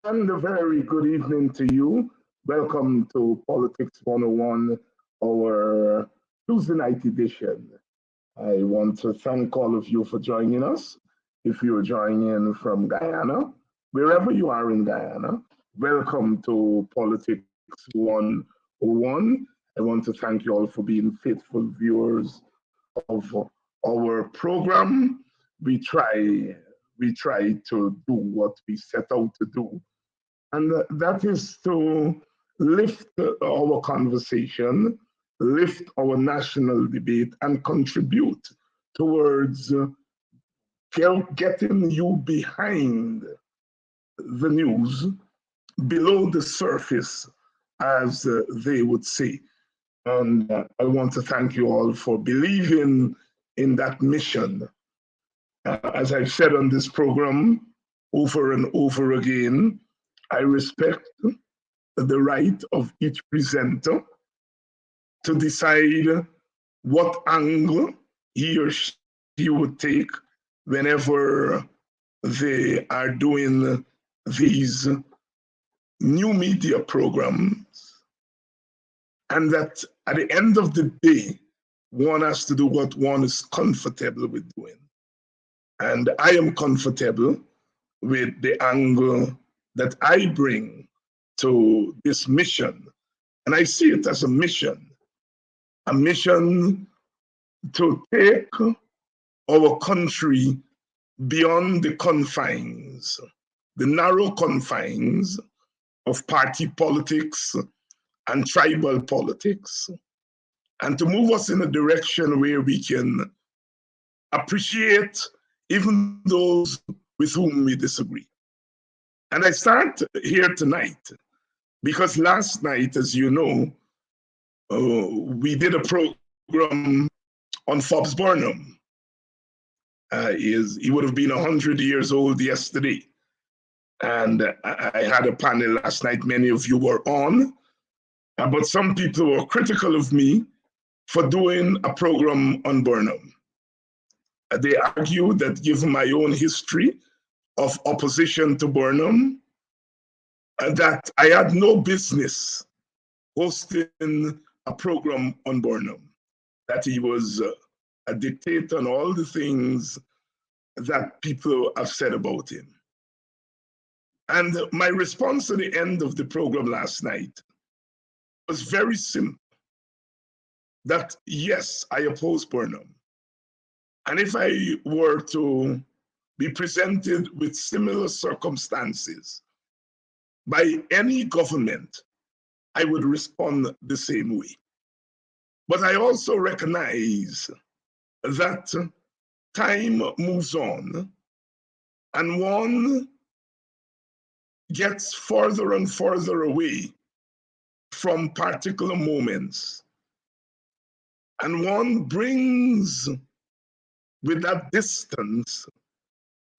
And a very good evening to you. Welcome to Politics 101, our Tuesday night edition. I want to thank all of you for joining us. If you're joining in from Guyana, wherever you are in Guyana, welcome to Politics 101. I want to thank you all for being faithful viewers of our program. We try we try to do what we set out to do, and that is to lift our conversation, lift our national debate, and contribute towards getting you behind the news, below the surface, as they would say. And I want to thank you all for believing in that mission. As I've said on this program over and over again, I respect the right of each presenter to decide what angle he or she would take whenever they are doing these new media programs, and that at the end of the day, one has to do what one is comfortable with doing. And I am comfortable with the angle that I bring to this mission. And I see it as a mission to take our country beyond the confines, the narrow confines of party politics and tribal politics, and to move us in a direction where we can appreciate even those with whom we disagree. And I start here tonight because last night, as you know, we did a program on Forbes Burnham. He would have been 100 years old yesterday. And I had a panel last night, many of you were on, but some people were critical of me for doing a program on Burnham. They argued that given my own history of opposition to Burnham, that I had no business hosting a program on Burnham, that he was a dictator and all the things that people have said about him. And my response at the end of the program last night was very simple, that yes, I oppose Burnham. And if I were to be presented with similar circumstances by any government, I would respond the same way. But I also recognize that time moves on and one gets further and further away from particular moments. And one brings with that distance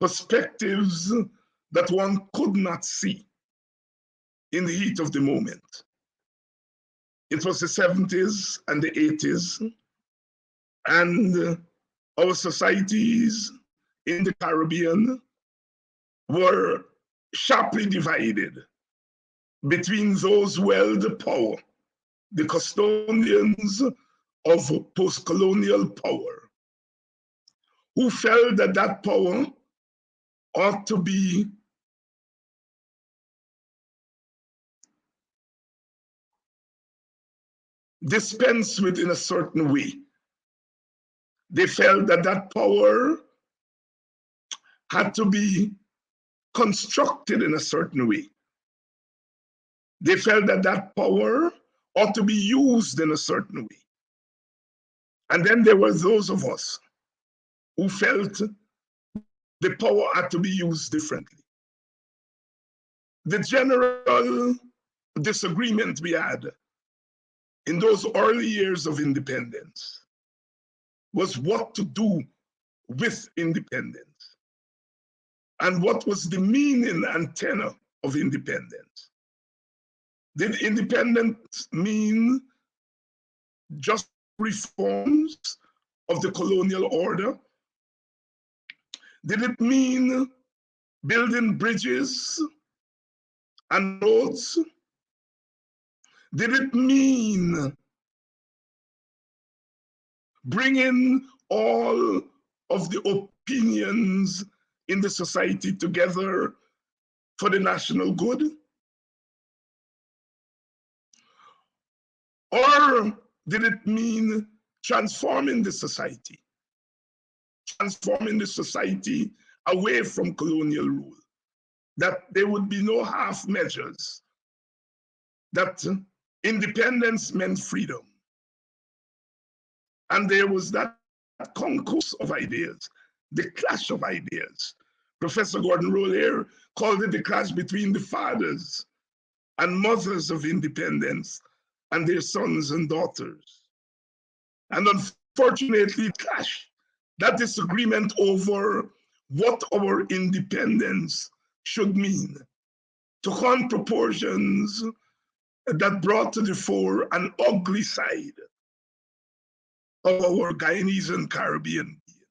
perspectives that one could not see in the heat of the moment. It was the 70s and the 80s, and our societies in the Caribbean were sharply divided between those who held the power, the custodians of post-colonial power, who felt that that power ought to be dispensed with in a certain way. They felt that that power had to be constructed in a certain way. They felt that that power ought to be used in a certain way. And then there were those of us who felt the power had to be used differently. The general disagreement we had in those early years of independence was what to do with independence and what was the meaning and tenor of independence. Did independence mean just reforms of the colonial order? Did it mean building bridges and roads? Did it mean bringing all of the opinions in the society together for the national good? Or did it mean transforming the society away from colonial rule? That there would be no half measures, that independence meant freedom. And there was that concourse of ideas, the clash of ideas. Professor Gordon Roller called it the clash between the fathers and mothers of independence and their sons and daughters. And unfortunately, it clashed. That disagreement over what our independence should mean took on proportions that brought to the fore an ugly side of our Guyanese and Caribbean being.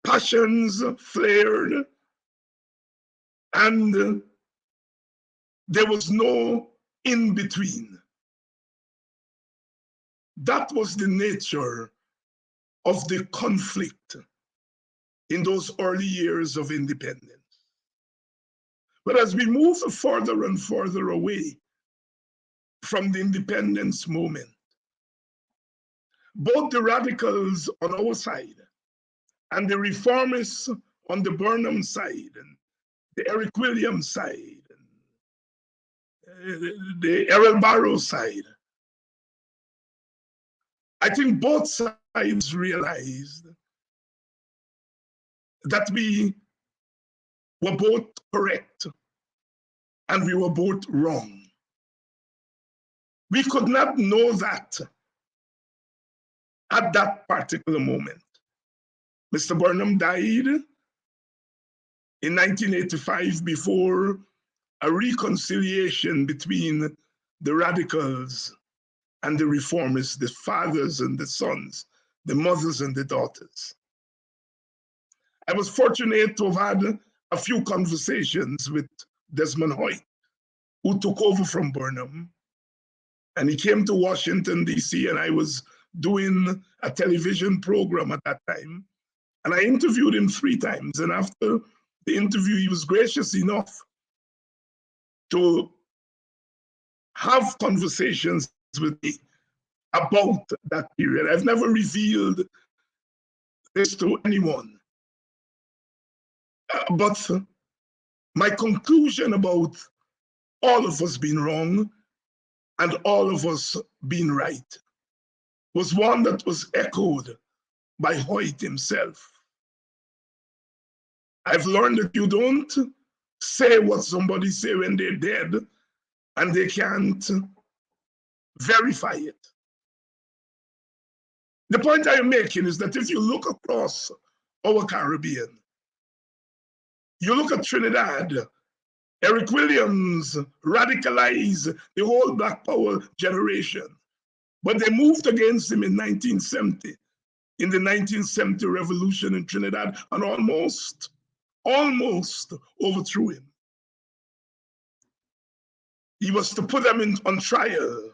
Passions flared, and there was no in between. That was the nature of the conflict in those early years of independence. But as we move further and further away from the independence moment, both the radicals on our side and the reformists on the Burnham side, and the Eric Williams side, and the Errol Barrow side, I think both sides realized that we were both correct and we were both wrong. We could not know that at that particular moment. Mr. Burnham died in 1985 before a reconciliation between the radicals and the reformists, the fathers and the sons, the mothers and the daughters. I was fortunate to have had a few conversations with Desmond Hoyt, who took over from Burnham. And he came to Washington, D.C., and I was doing a television program at that time. And I interviewed him 3 times. And after the interview, he was gracious enough to have conversations with me about that period. I've never revealed this to anyone. But my conclusion about all of us being wrong and all of us being right was one that was echoed by Hoyt himself. I've learned that you don't say what somebody say when they're dead and they can't verify it. The point I'm making is that if you look across our Caribbean, you look at Trinidad, Eric Williams radicalized the whole Black Power generation, but they moved against him in 1970, in the 1970 revolution in Trinidad, and almost overthrew him. He was to put them on trial,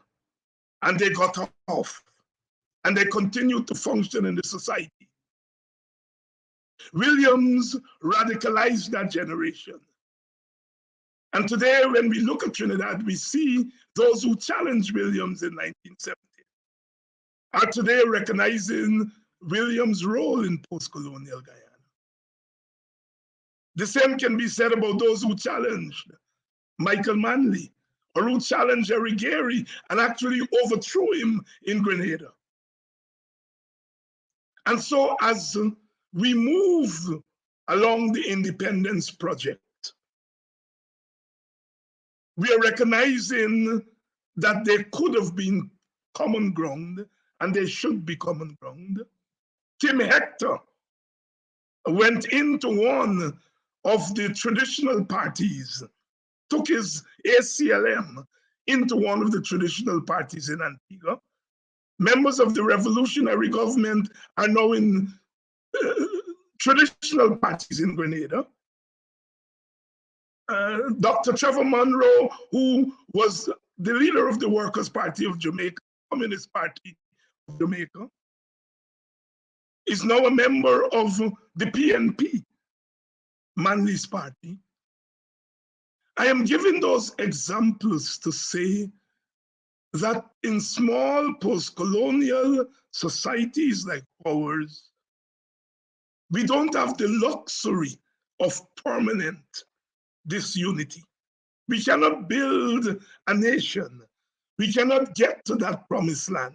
and they got off, and they continued to function in the society. Williams radicalized that generation. And today, when we look at Trinidad, we see those who challenged Williams in 1970 are today recognizing Williams' role in post-colonial Guyana. The same can be said about those who challenged Michael Manley, or who challenged Eric Gary and actually overthrew him in Grenada. And so as we move along the independence project, we are recognizing that there could have been common ground and there should be common ground. Tim Hector went into one of the traditional parties, took his ACLM into one of the traditional parties in Antigua. Members of the revolutionary government are now in traditional parties in Grenada. Dr. Trevor Monroe, who was the leader of the Workers' Party of Jamaica, Communist Party of Jamaica, is now a member of the PNP, Manley's party. I am giving those examples to say that in small post-colonial societies like ours, we don't have the luxury of permanent disunity. We cannot build a nation. We cannot get to that promised land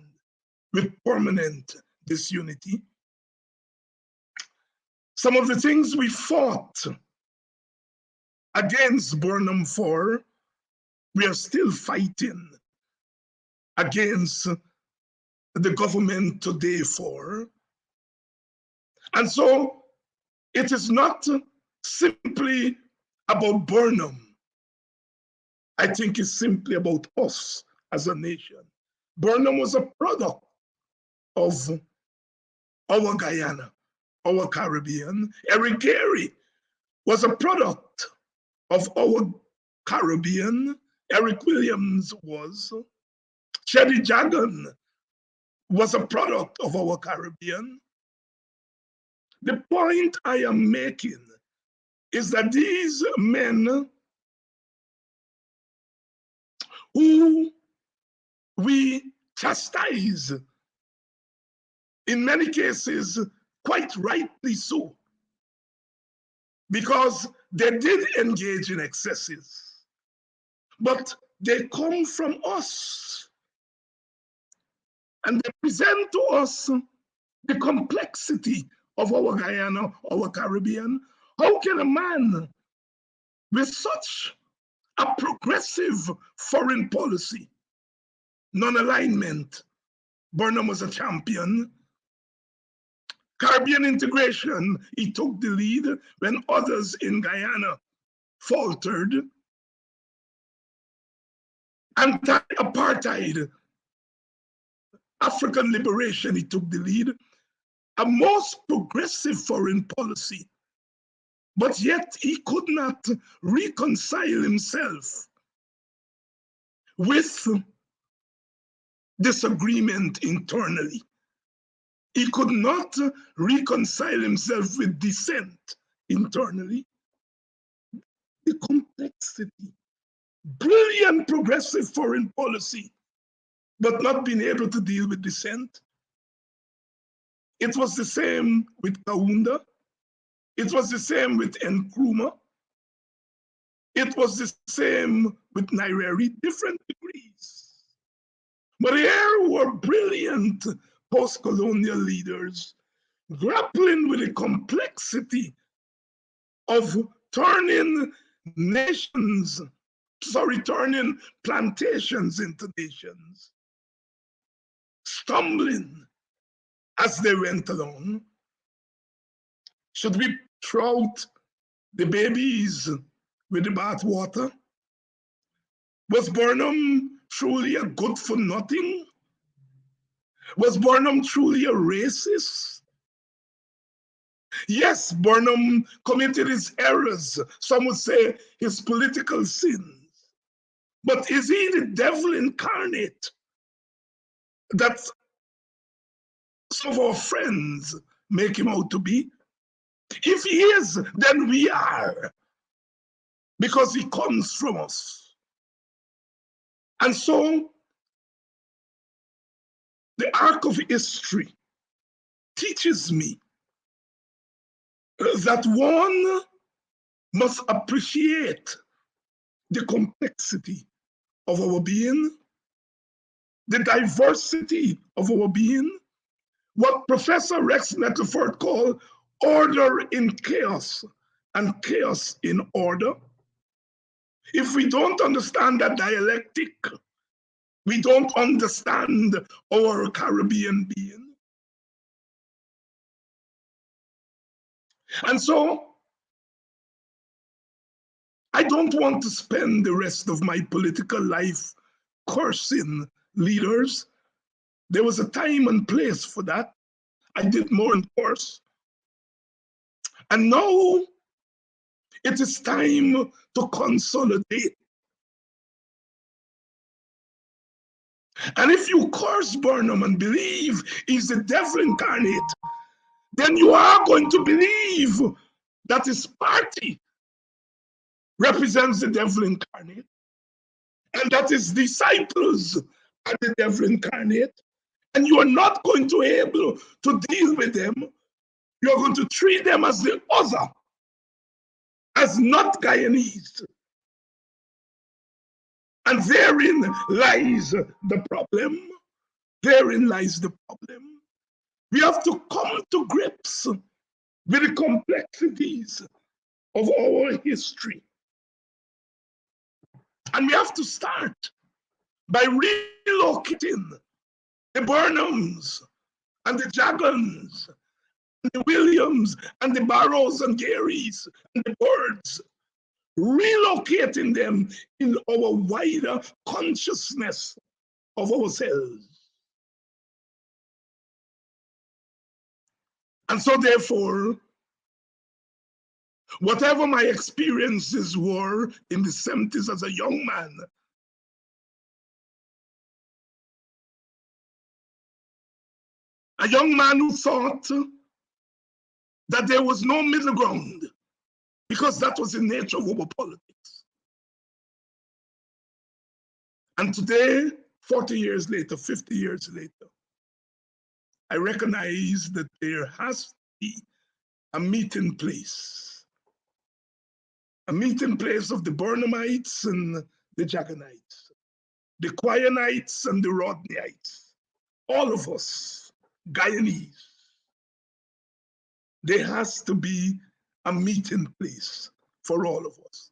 with permanent disunity. Some of the things we fought against Burnham for, we are still fighting against the government today for. And so it is not simply about Burnham. I think it's simply about us as a nation. Burnham was a product of our Guyana, our Caribbean. Eric Gary was a product of our Caribbean. Eric Williams was. Cheddy Jagan was a product of our Caribbean. The point I am making is that these men who we chastise, in many cases, quite rightly so, because they did engage in excesses, but they come from us and they present to us the complexity of our Guyana, our Caribbean. How can a man with such a progressive foreign policy, non-alignment, Burnham was a champion, Caribbean integration, he took the lead when others in Guyana faltered, anti-apartheid, African liberation, he took the lead, a most progressive foreign policy, but yet he could not reconcile himself with disagreement internally. He could not reconcile himself with dissent internally. The complexity, brilliant progressive foreign policy, but not being able to deal with dissent. It was the same with Kaunda. It was the same with Nkrumah. It was the same with Nyerere, different degrees. But here were brilliant post-colonial leaders grappling with the complexity of turning turning plantations into nations, stumbling as they went along. Should we throw out the babies with the bathwater? Was Burnham truly a good for nothing? Was Burnham truly a racist? Yes, Burnham committed his errors, some would say his political sins. But is he the devil incarnate that some of our friends make him out to be? If he is, then we are, because he comes from us. And so, the arc of history teaches me that one must appreciate the complexity of our being, the diversity of our being, what Professor Rex Netterford called order in chaos and chaos in order. If we don't understand that dialectic, we don't understand our Caribbean being. And so, I don't want to spend the rest of my political life cursing leaders. There was a time and place for that. I did more than curse. And now, It is time to consolidate. And if you curse Burnham and believe he's the devil incarnate, then you are going to believe that his party represents the devil incarnate, and that his disciples are the devil incarnate, and you are not going to be able to deal with them. You're going to treat them as the other, as not Guyanese. And therein lies the problem. Therein lies the problem. We have to come to grips with the complexities of our history. And we have to start by relocating the Burnhams and the Jagans, and the Williams and the Barrows and Garys and the Birds, relocating them in our wider consciousness of ourselves. And so therefore, whatever my experiences were in the 70s as a young man, a young man who thought that there was no middle ground, because that was the nature of our politics. And today, 40 years later, 50 years later, I recognize that there has to be a meeting place of the Burnhamites and the Jaganites, the Guyanites and the Rodneyites, all of us, Guyanese. There has to be a meeting place for all of us.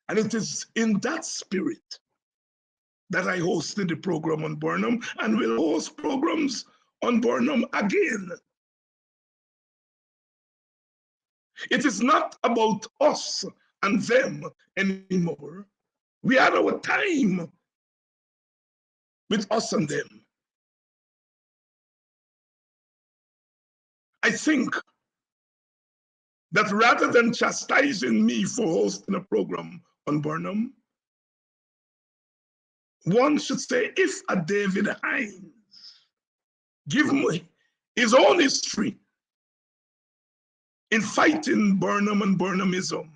And it is in that spirit that I hosted the program on Burnham and will host programs on Burnham again. It is not about us and them anymore. We had our time with us and them. I think that rather than chastising me for hosting a program on Burnham, one should say, if a David Hinds give me his own history in fighting Burnham and Burnhamism,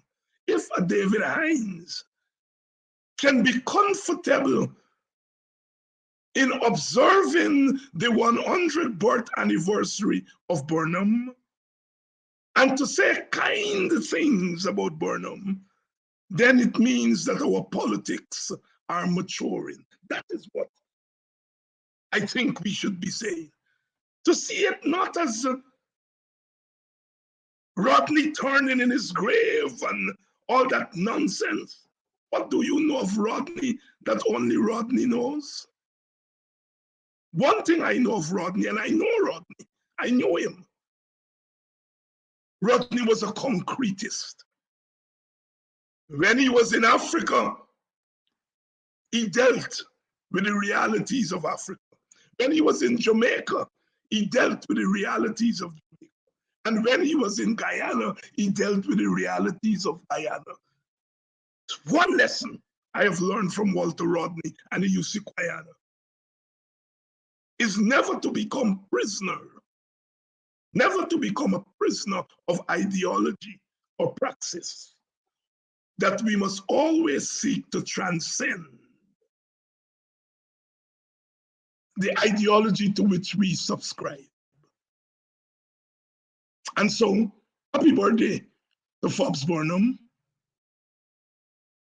if a David Hinds can be comfortable in observing the 100th birth anniversary of Burnham and to say kind things about Burnham, then it means that our politics are maturing. That is what I think we should be saying. To see it not as Rodney turning in his grave and all that nonsense. What do you know of Rodney that only Rodney knows? One thing I know of Rodney, and I know Rodney, I know him. Rodney was a concretist. When he was in Africa, he dealt with the realities of Africa. When he was in Jamaica, he dealt with the realities of Jamaica. And when he was in Guyana, he dealt with the realities of Guyana. One lesson I have learned from Walter Rodney and the UC Guyana is never to become prisoner, never to become a prisoner of ideology or praxis, that we must always seek to transcend the ideology to which we subscribe. And so, happy birthday to Forbes Burnham.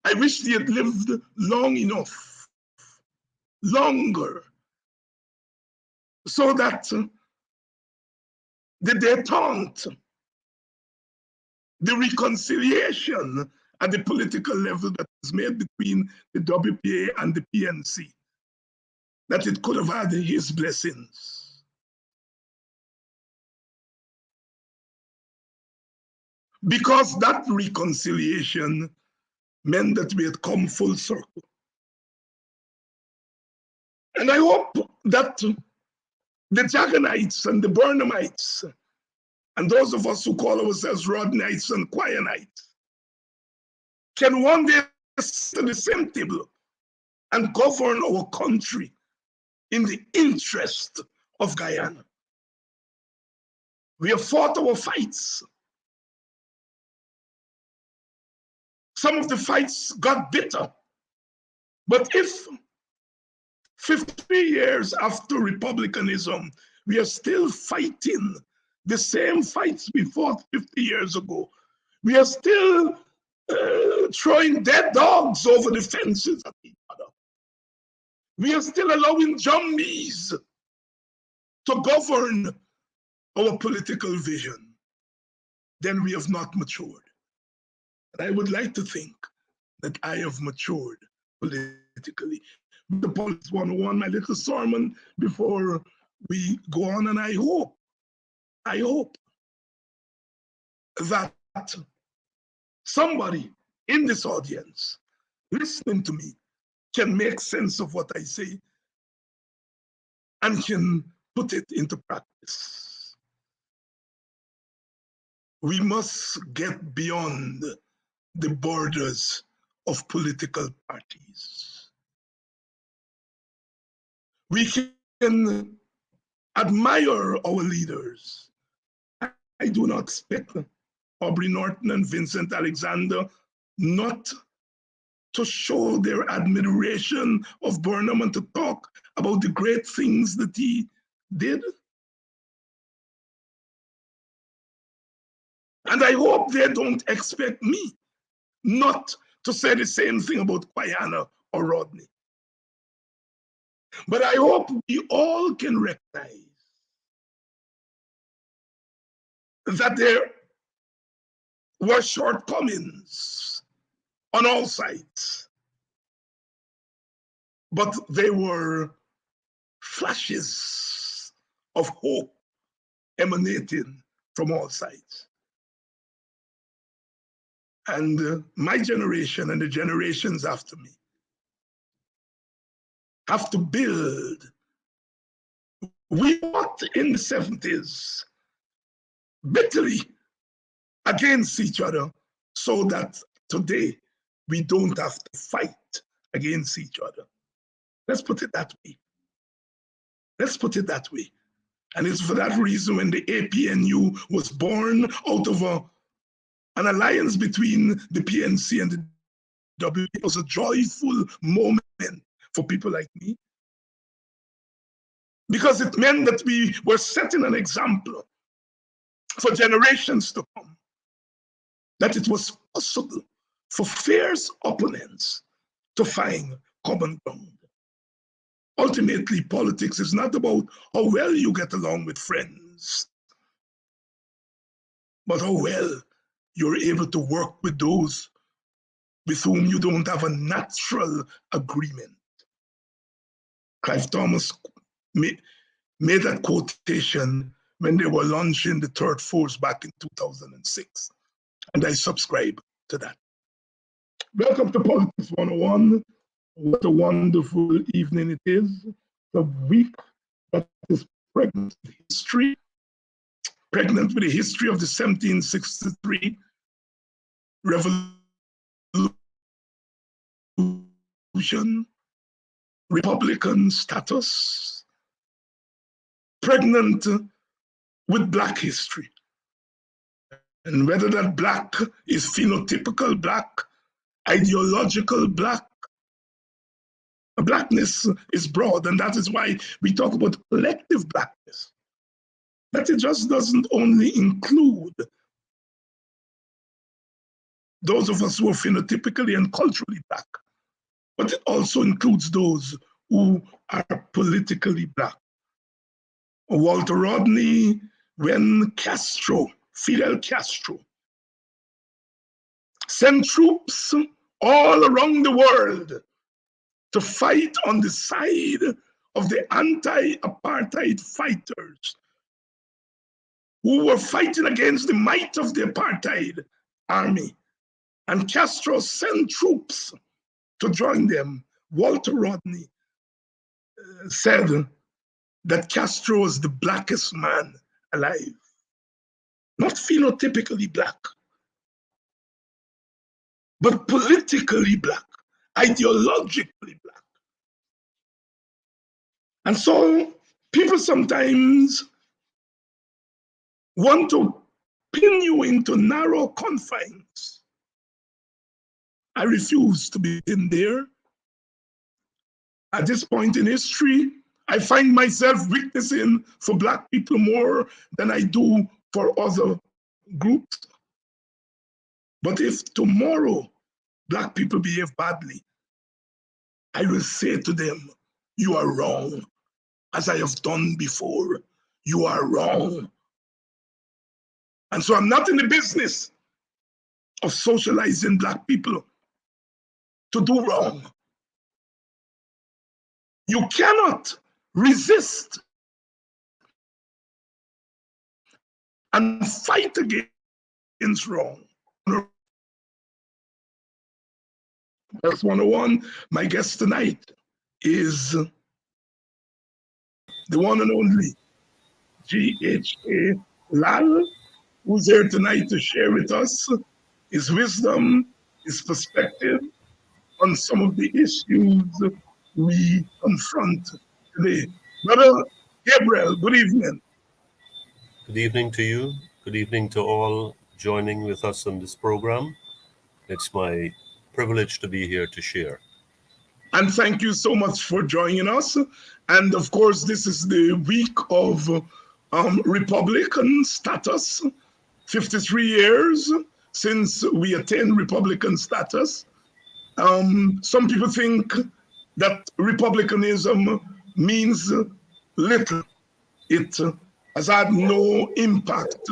I wish he had lived long enough, longer, so that the détente, the reconciliation at the political level that was made between the WPA and the PNC, that it could have had his blessings. Because that reconciliation meant that we had come full circle. And I hope that the Jaganites and the Burnhamites, and those of us who call ourselves Rodneyites and Guyanites, can one day sit at the same table and govern our country in the interest of Guyana. We have fought our fights. Some of the fights got bitter. But if 50 years after republicanism, we are still fighting the same fights we fought 50 years ago, we are still throwing dead dogs over the fences at each other, we are still allowing zombies to govern our political vision, then we have not matured. And I would like to think that I have matured politically. The Politics 101, my little sermon before we go on, and I hope that somebody in this audience listening to me can make sense of what I say and can put it into practice. We must get beyond the borders of political parties. We can admire our leaders. I do not expect Aubrey Norton and Vincent Alexander not to show their admiration of Burnham and to talk about the great things that he did. And I hope they don't expect me not to say the same thing about Guyana or Rodney. But I hope we all can recognize that there were shortcomings on all sides, but they were flashes of hope emanating from all sides. And my generation and the generations after me have to build. We fought in the 70s bitterly against each other so that today we don't have to fight against each other. Let's put it that way. Let's put it that way. And it's for that reason when the APNU was born out of an alliance between the PNC and the W, it was a joyful moment for people like me, because it meant that we were setting an example for generations to come, that it was possible for fierce opponents to find common ground. Ultimately, politics is not about how well you get along with friends, but how well you're able to work with those with whom you don't have a natural agreement. Clive Thomas made that quotation when they were launching the Third Force back in 2006, and I subscribe to that. Welcome to Politics 101. What a wonderful evening it is. A week that is pregnant with history, pregnant with the history of the 1763 revolution, Republican status, pregnant with Black history. And whether that Black is phenotypical Black, ideological Black, Blackness is broad, and that is why we talk about collective Blackness. That it just doesn't only include those of us who are phenotypically and culturally Black, but it also includes those who are politically Black. Walter Rodney, when Fidel Castro, sent troops all around the world to fight on the side of the anti-apartheid fighters who were fighting against the might of the apartheid army. And Castro sent troops to join them. Walter Rodney said that Castro was the blackest man alive, not phenotypically Black, but politically black, ideologically black. And so people sometimes want to pin you into narrow confines. I refuse to be in there. At this point in history, I find myself witnessing for Black people more than I do for other groups. But if tomorrow Black people behave badly, I will say to them, you are wrong, as I have done before. You are wrong. And so I'm not in the business of socializing Black people to do wrong. You cannot resist and fight against wrong. That's 101. My guest tonight is the one and only GHK Lall, who's here tonight to share with us his wisdom, his perspective on some of the issues we confront today. Brother Gabriel, good evening. Good evening to you. Good evening to all joining with us on this program. It's my privilege to be here to share. And thank you so much for joining us. And of course, this is the week of Republican status, 53 years since we attained Republican status. Some people think that Republicanism means little. It has had no impact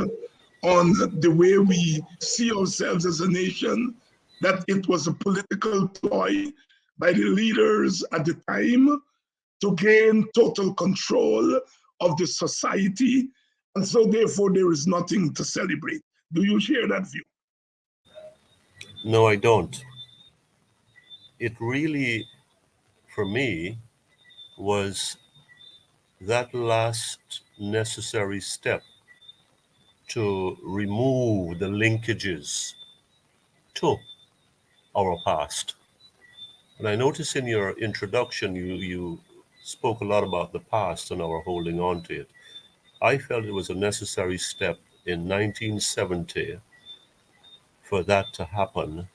on the way we see ourselves as a nation, that it was a political ploy by the leaders at the time to gain total control of the society. And so therefore there is nothing to celebrate. Do you share that view? No, I don't. It really, for me, was that last necessary step to remove the linkages to our past. And I noticed in your introduction, you spoke a lot about the past and our holding on to it. I felt it was a necessary step in 1970 for that to happen.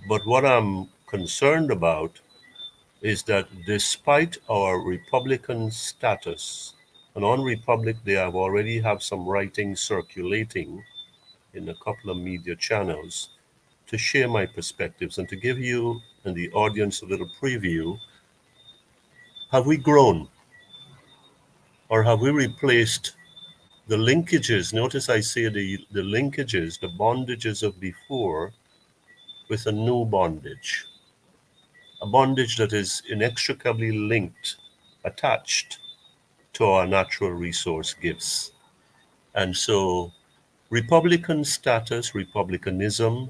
But what I'm concerned about is that despite our Republican status, and on Republic Day, I've already have some writing circulating in a couple of media channels to share my perspectives and to give you and the audience a little preview. Have we grown? Or have we replaced the linkages? Notice I say the linkages, the bondages of before, with a new bondage. A bondage that is inextricably linked, attached to our natural resource gifts. And so Republican status, republicanism,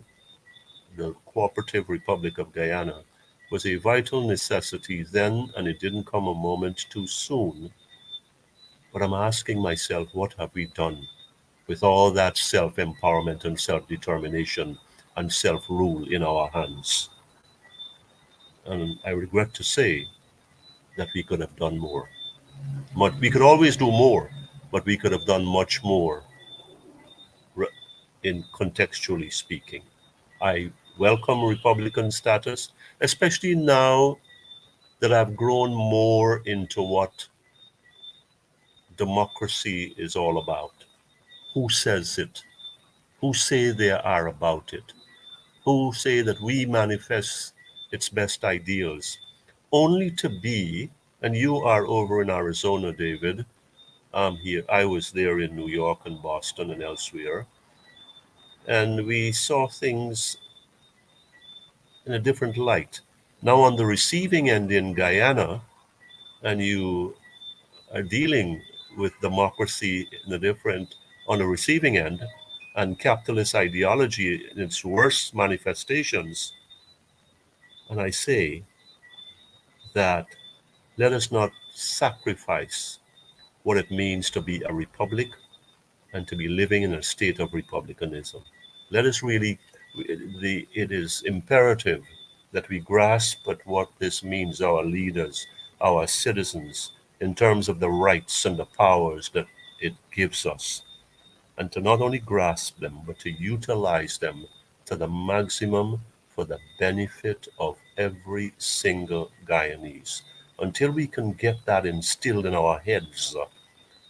the Cooperative Republic of Guyana, was a vital necessity then, and it didn't come a moment too soon. But I'm asking myself, what have we done with all that self-empowerment and self-determination and self-rule in our hands? And I regret to say that we could have done more. We could always do more, but we could have done much more in contextually speaking. I welcome Republican status, especially now that I've grown more into what democracy is all about. Who says it? Who say they are about it? Who say that we manifest its best ideals? Only to be, and you are over in Arizona, David. I'm here. I was there in New York and Boston and elsewhere. And we saw things in a different light. Now on the receiving end in Guyana, and you are dealing with democracy in a different, on the receiving end, and capitalist ideology in its worst manifestations. And I say that let us not sacrifice what it means to be a republic and to be living in a state of republicanism. Let us really It is imperative that we grasp at what this means, our leaders, our citizens, in terms of the rights and the powers that it gives us, and to not only grasp them, but to utilize them to the maximum for the benefit of every single Guyanese. Until we can get that instilled in our heads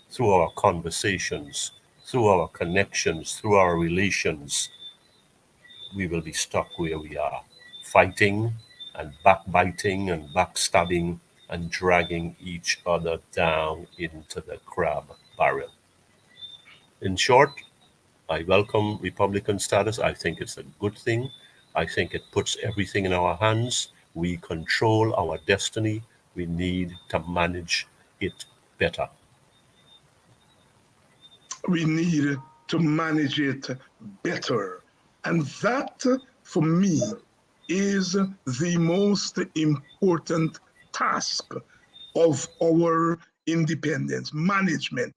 through our conversations, through our connections, through our relations, we will be stuck where we are, fighting and backbiting and backstabbing and dragging each other down into the crab barrel. In short, I welcome Republican status. I think it's a good thing. I think it puts everything in our hands. We control our destiny. We need to manage it better. We need to manage it better. And that, for me, is the most important task of our independence management.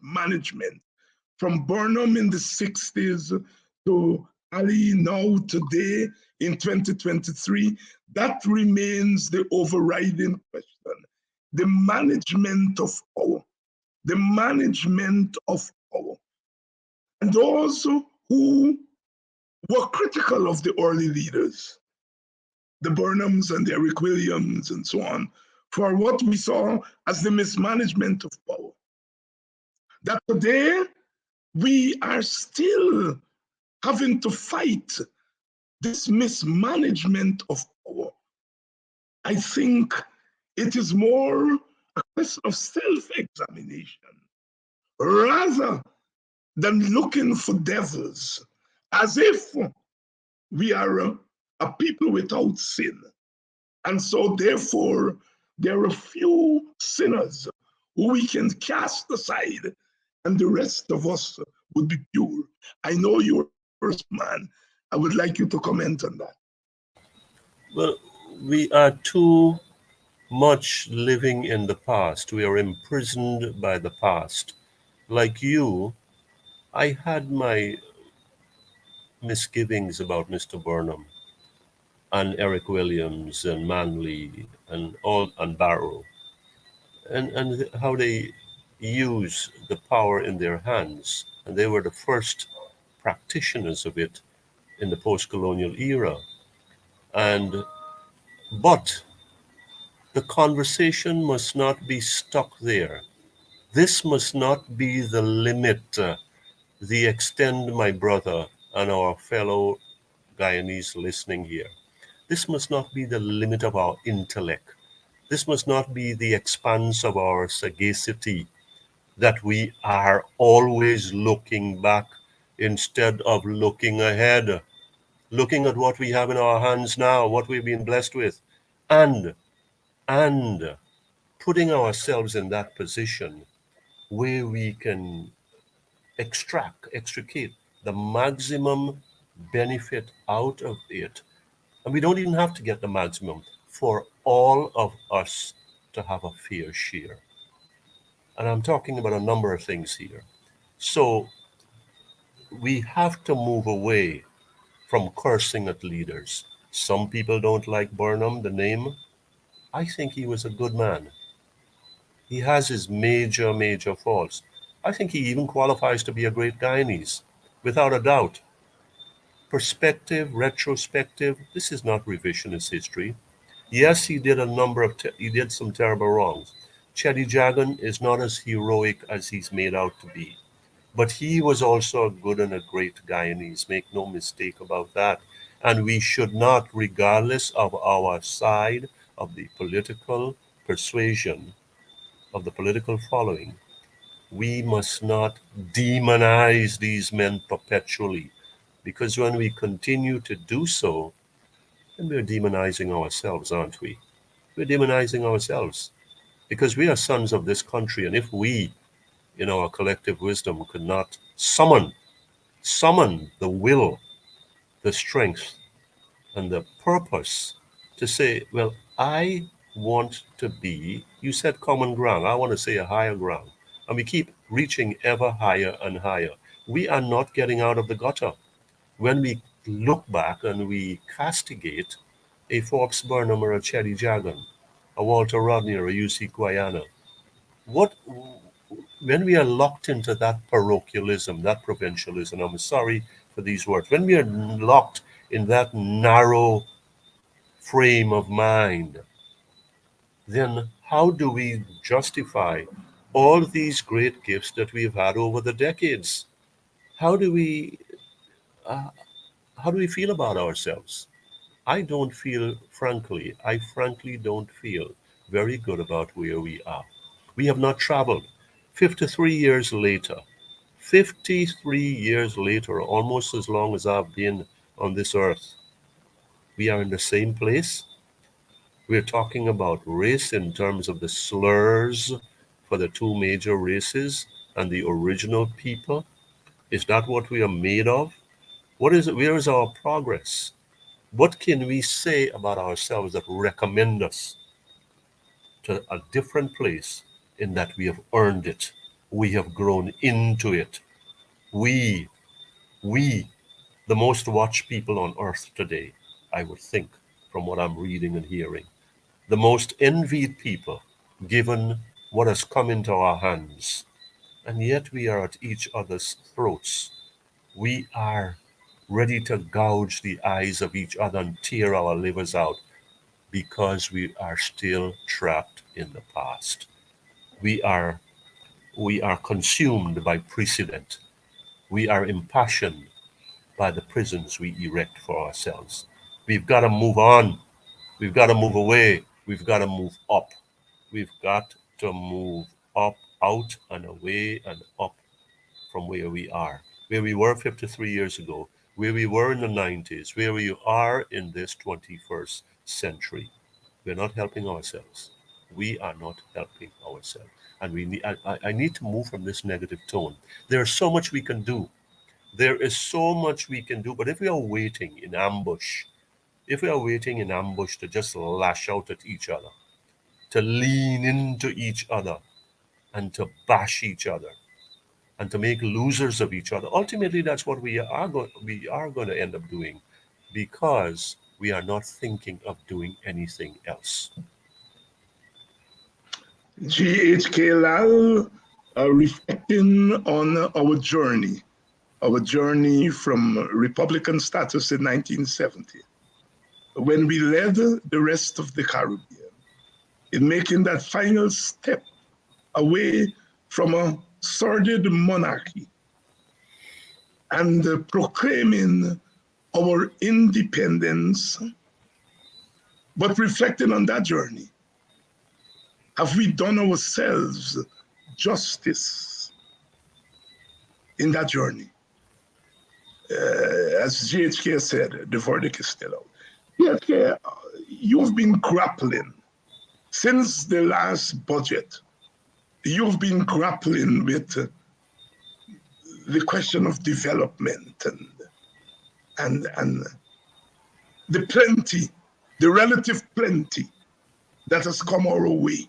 From Burnham in the 60s to Ali now today in 2023, that remains the overriding question. The management of power. The management of power. And those who were critical of the early leaders, the Burnhams and the Eric Williams and so on, for what we saw as the mismanagement of power. That today we are still having to fight this mismanagement of power. I think it is more a question of self-examination rather than looking for devils, as if we are a people without sin. And so therefore, there are a few sinners who we can cast aside, and the rest of us would be pure. I know you're the first man. I would like you to comment on that. Well, we are too much living in the past. We are imprisoned by the past. Like you, I had my misgivings about Mr. Burnham and Eric Williams and Manley and Barrow, and how they use the power in their hands. And they were the first practitioners of it in the post-colonial era. And but the conversation must not be stuck there. This must not be the limit, the extent, my brother and our fellow Guyanese listening here. This must not be the limit of our intellect. This must not be the expanse of our sagacity, that we are always looking back instead of looking ahead, looking at what we have in our hands now, what we've been blessed with, and and putting ourselves in that position where we can extricate the maximum benefit out of it. And we don't even have to get the maximum for all of us to have a fair share. And I'm talking about a number of things here. So we have to move away from cursing at leaders. Some people don't like Burnham, the name. I think he was a good man. He has his major faults. I think he even qualifies to be a great Guyanese, without a doubt. Perspective, retrospective, this is not revisionist history. Yes, he did some terrible wrongs. Cheddi Jagan is not as heroic as he's made out to be. But he was also a good and a great Guyanese, make no mistake about that. And we should not, regardless of our side of the political persuasion, of the political following, we must not demonize these men perpetually. Because when we continue to do so, then we're demonizing ourselves, aren't we? We're demonizing ourselves because we are sons of this country. And if we, in our collective wisdom, could not summon the will, the strength, and the purpose to say, well, I want to be, you said common ground, I want to say a higher ground. And we keep reaching ever higher and higher. We are not getting out of the gutter. When we look back and we castigate a Forbes Burnham or a Chetty Jagan, a Walter Rodney or a UC Guyana. What when we are locked into that parochialism, that provincialism, I'm sorry for these words, when we are locked in that narrow frame of mind, then how do we justify all these great gifts that we've had over the decades? How do we uh, how do we feel about ourselves? I frankly don't feel very good about where we are. We have not traveled. 53 years later, 53 years later, almost as long as I've been on this earth, we are in the same place. We're talking about race in terms of the slurs for the two major races and the original people. Is that what we are made of? What is it? Where is our progress? What can we say about ourselves that recommend us to a different place in that we have earned it? We have grown into it. We, we, the most watched people on earth today, I would think, from what I'm reading and hearing, the most envied people, given what has come into our hands. And yet we are at each other's throats. We are ready to gouge the eyes of each other and tear our livers out because we are still trapped in the past. We are we are consumed by precedent. We are impassioned by the prisons we erect for ourselves. We've got to move on. We've got to move away. We've got to move up. We've got to move up, out and away and up from where we are, where we were 53 years ago, where we were in the 90s, where we are in this 21st century. We're not helping ourselves. We are not helping ourselves. And we need, I need to move from this negative tone. There's so much we can do. There is so much we can do. But if we are waiting in ambush, if we are waiting in ambush to just lash out at each other, to lean into each other, and to bash each other, and to make losers of each other. Ultimately, that's what we are going to end up doing, because we are not thinking of doing anything else. GHK Lall, reflecting on our journey from Republican status in 1970, when we led the rest of the Caribbean in making that final step away from a sordid monarchy and proclaiming our independence, but reflecting on that journey. Have we done ourselves justice in that journey? As GHK said, the verdict is still out. GHK, you've been grappling since the last budget. You've been grappling with the question of development and the plenty, the relative plenty that has come our way,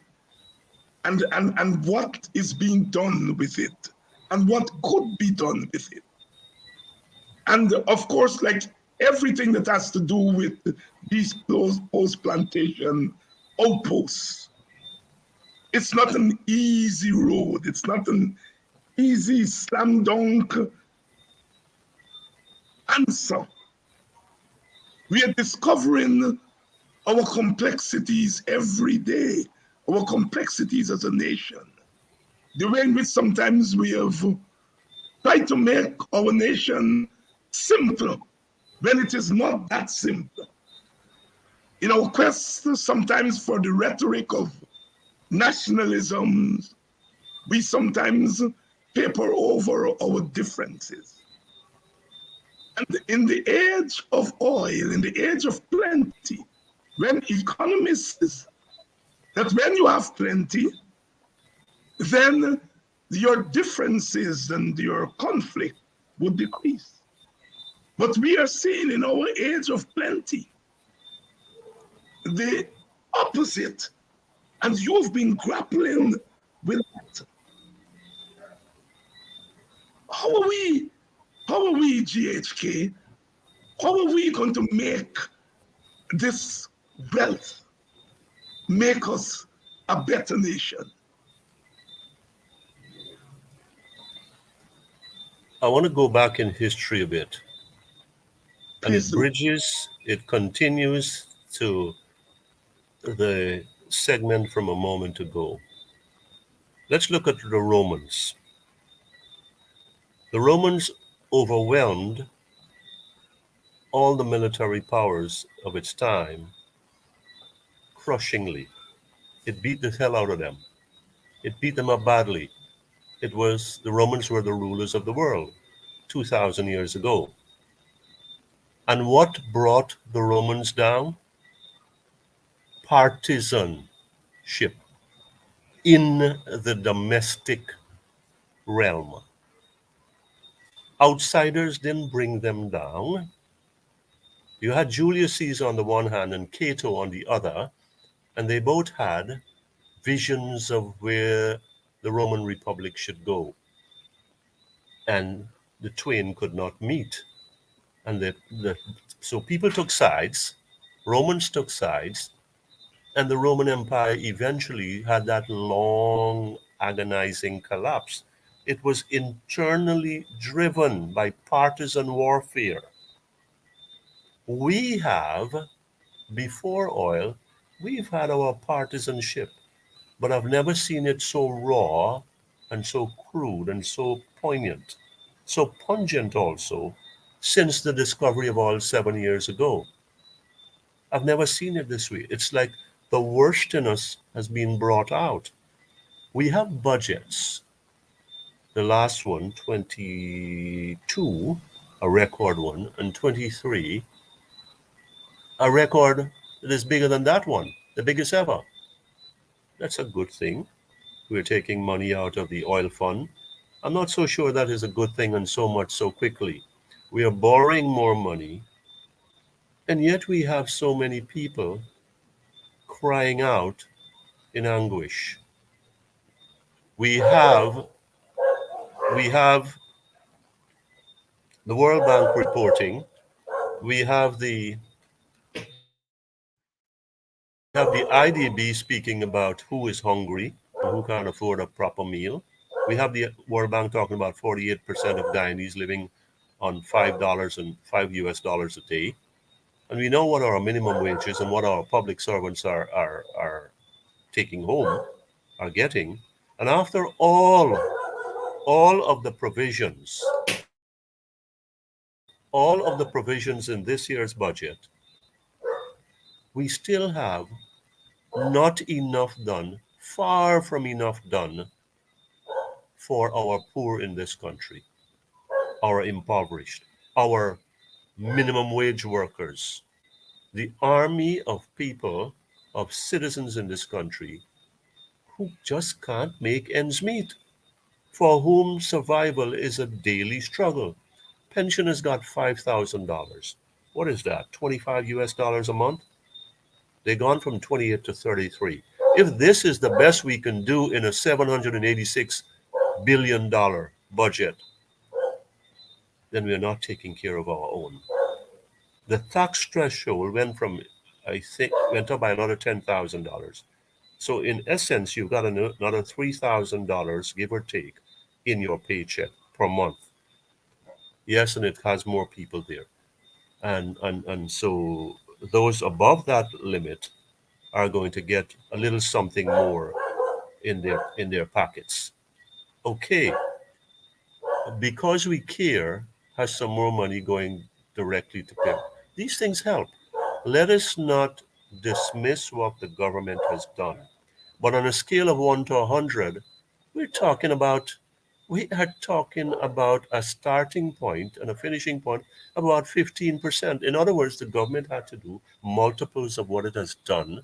and what is being done with it, and what could be done with it. And of course, like everything that has to do with these post-plantation outposts, it's not an easy road. It's not an easy slam dunk answer. We are discovering our complexities every day, our complexities as a nation. The way in which sometimes we have tried to make our nation simpler when it is not that simple. In our quest sometimes for the rhetoric of nationalism, we sometimes paper over our differences. And in the age of oil, in the age of plenty, when economists says that when you have plenty, then your differences and your conflict would decrease. But we are seeing in our age of plenty the opposite, and you've been grappling with that. How are we, GHK, How are we going to make this wealth make us a better nation? I want to go back in history a bit. And Please do. it continues to the segment from a moment ago. Let's look at the Romans. The Romans overwhelmed all the military powers of its time crushingly. It beat the hell out of them. It beat them up badly. The Romans were the rulers of the world 2,000 years ago. And what brought the Romans down? Partisanship in the domestic realm. Outsiders didn't bring them down. You had Julius Caesar on the one hand and Cato on the other, and they both had visions of where the Roman Republic should go. And the twain could not meet. And so people took sides, Romans took sides, and the Roman Empire eventually had that long, agonizing collapse. It was internally driven by partisan warfare. We have, before oil, we've had our partisanship, but I've never seen it so raw and so crude and so poignant, so pungent also, since the discovery of oil 7 years ago. I've never seen it this way. It's like the worst in us has been brought out. We have budgets. The last one, 22, a record one, and 23, a record that is bigger than that one, the biggest ever. That's a good thing. We're taking money out of the oil fund. I'm not so sure that is a good thing and so much so quickly. We are borrowing more money, and yet we have so many people crying out in anguish. We have the World Bank reporting. We have the IDB speaking about who is hungry and who can't afford a proper meal. We have the World Bank talking about 48% of Guyanese living on $5 and $5 a day. And we know what our minimum wage is and what our public servants are taking home, are getting. And after all of the provisions, all of the provisions in this year's budget, we still have not enough done, far from enough done for our poor in this country, our impoverished, our minimum wage workers, the army of people, of citizens in this country who just can't make ends meet, for whom survival is a daily struggle. Pensioners got $5,000. What is that? 25 US dollars a month? They've gone from 28 to 33. If this is the best we can do in a $786 billion budget, then we're not taking care of our own. The tax threshold went up by another $10,000. So in essence, you've got another $3,000, give or take, in your paycheck per month. Yes, and it has more people there. And so those above that limit are going to get a little something more in their pockets. Okay, because we care, has some more money going directly to people. These things help. Let us not dismiss what the government has done. But on a scale of 1 to 100, we are talking about a starting point and a finishing point about 15%. In other words, the government had to do multiples of what it has done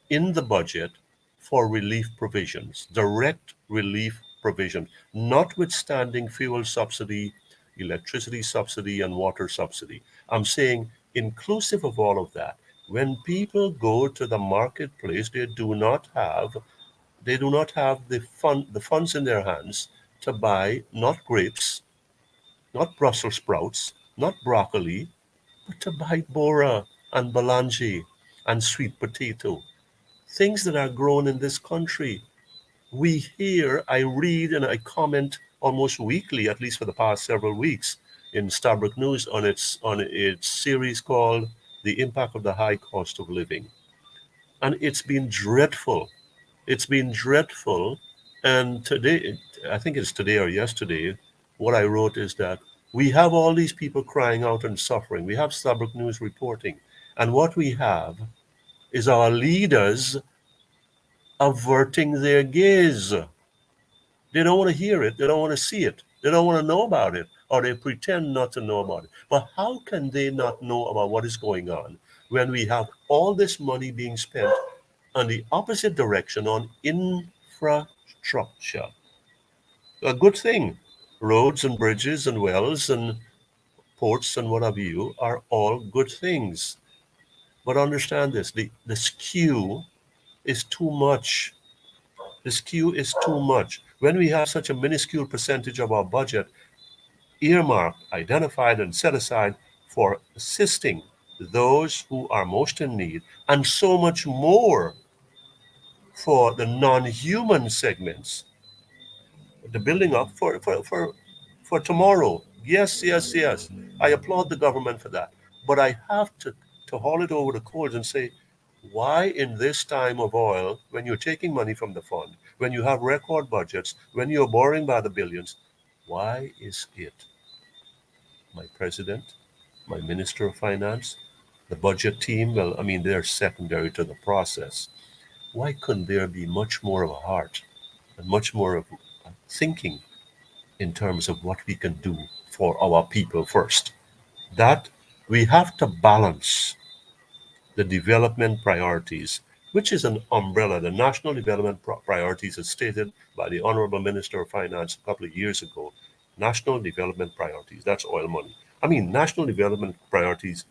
in the budget for relief provisions, direct relief provisions, notwithstanding fuel subsidy, electricity subsidy, and water subsidy. I'm saying inclusive of all of that, when people go to the marketplace, they do not have the funds in their hands to buy not grapes, not Brussels sprouts, not broccoli, but to buy bora and balanji and sweet potato, things that are grown in this country. We hear, I read, and I comment almost weekly, at least for the past several weeks, in Starbuck News on its series called "The Impact of the High Cost of Living," and it's been dreadful. It's been dreadful. And today, I think it's today or yesterday, what I wrote is that we have all these people crying out and suffering. We have Starbuck News reporting, and what we have is our leaders averting their gaze. They don't want to hear it. They don't want to see it. They don't want to know about it, or they pretend not to know about it. But how can they not know about what is going on when we have all this money being spent on the opposite direction on infrastructure? A good thing. Roads and bridges and wells and ports and what have you are all good things. But understand this, the skew is too much. The skew is too much. When we have such a minuscule percentage of our budget earmarked, identified, and set aside for assisting those who are most in need, and so much more for the non-human segments, the building up for tomorrow. Yes, yes, yes. I applaud the government for that. But I have to haul it over the coals and say, why in this time of oil, when you're taking money from the fund, when you have record budgets, when you're borrowing by the billions, why is it my president, my minister of finance, the budget team, well, I mean, they're secondary to the process. Why couldn't there be much more of a heart and much more of thinking in terms of what we can do for our people first? That we have to balance the development priorities, which is an umbrella. The national development priorities, as stated by the Honorable Minister of Finance a couple of years ago, national development priorities, that's oil money. I mean, national development priorities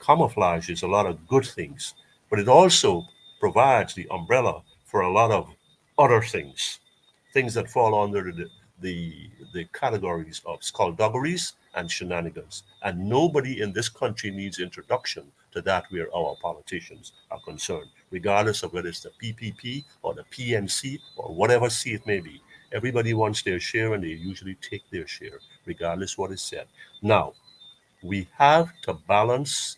camouflages a lot of good things, but it also provides the umbrella for a lot of other things, things that fall under the categories of skullduggeries and shenanigans. And nobody in this country needs introduction to that where our politicians are concerned, regardless of whether it's the PPP or the PNC or whatever C it may be. Everybody wants their share and they usually take their share, regardless what is said. Now, we have to balance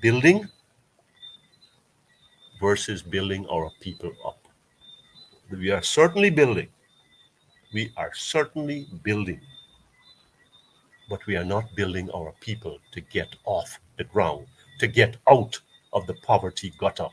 building versus building our people up. We are certainly building. We are certainly building, but we are not building our people to get off the ground, to get out of the poverty gutter.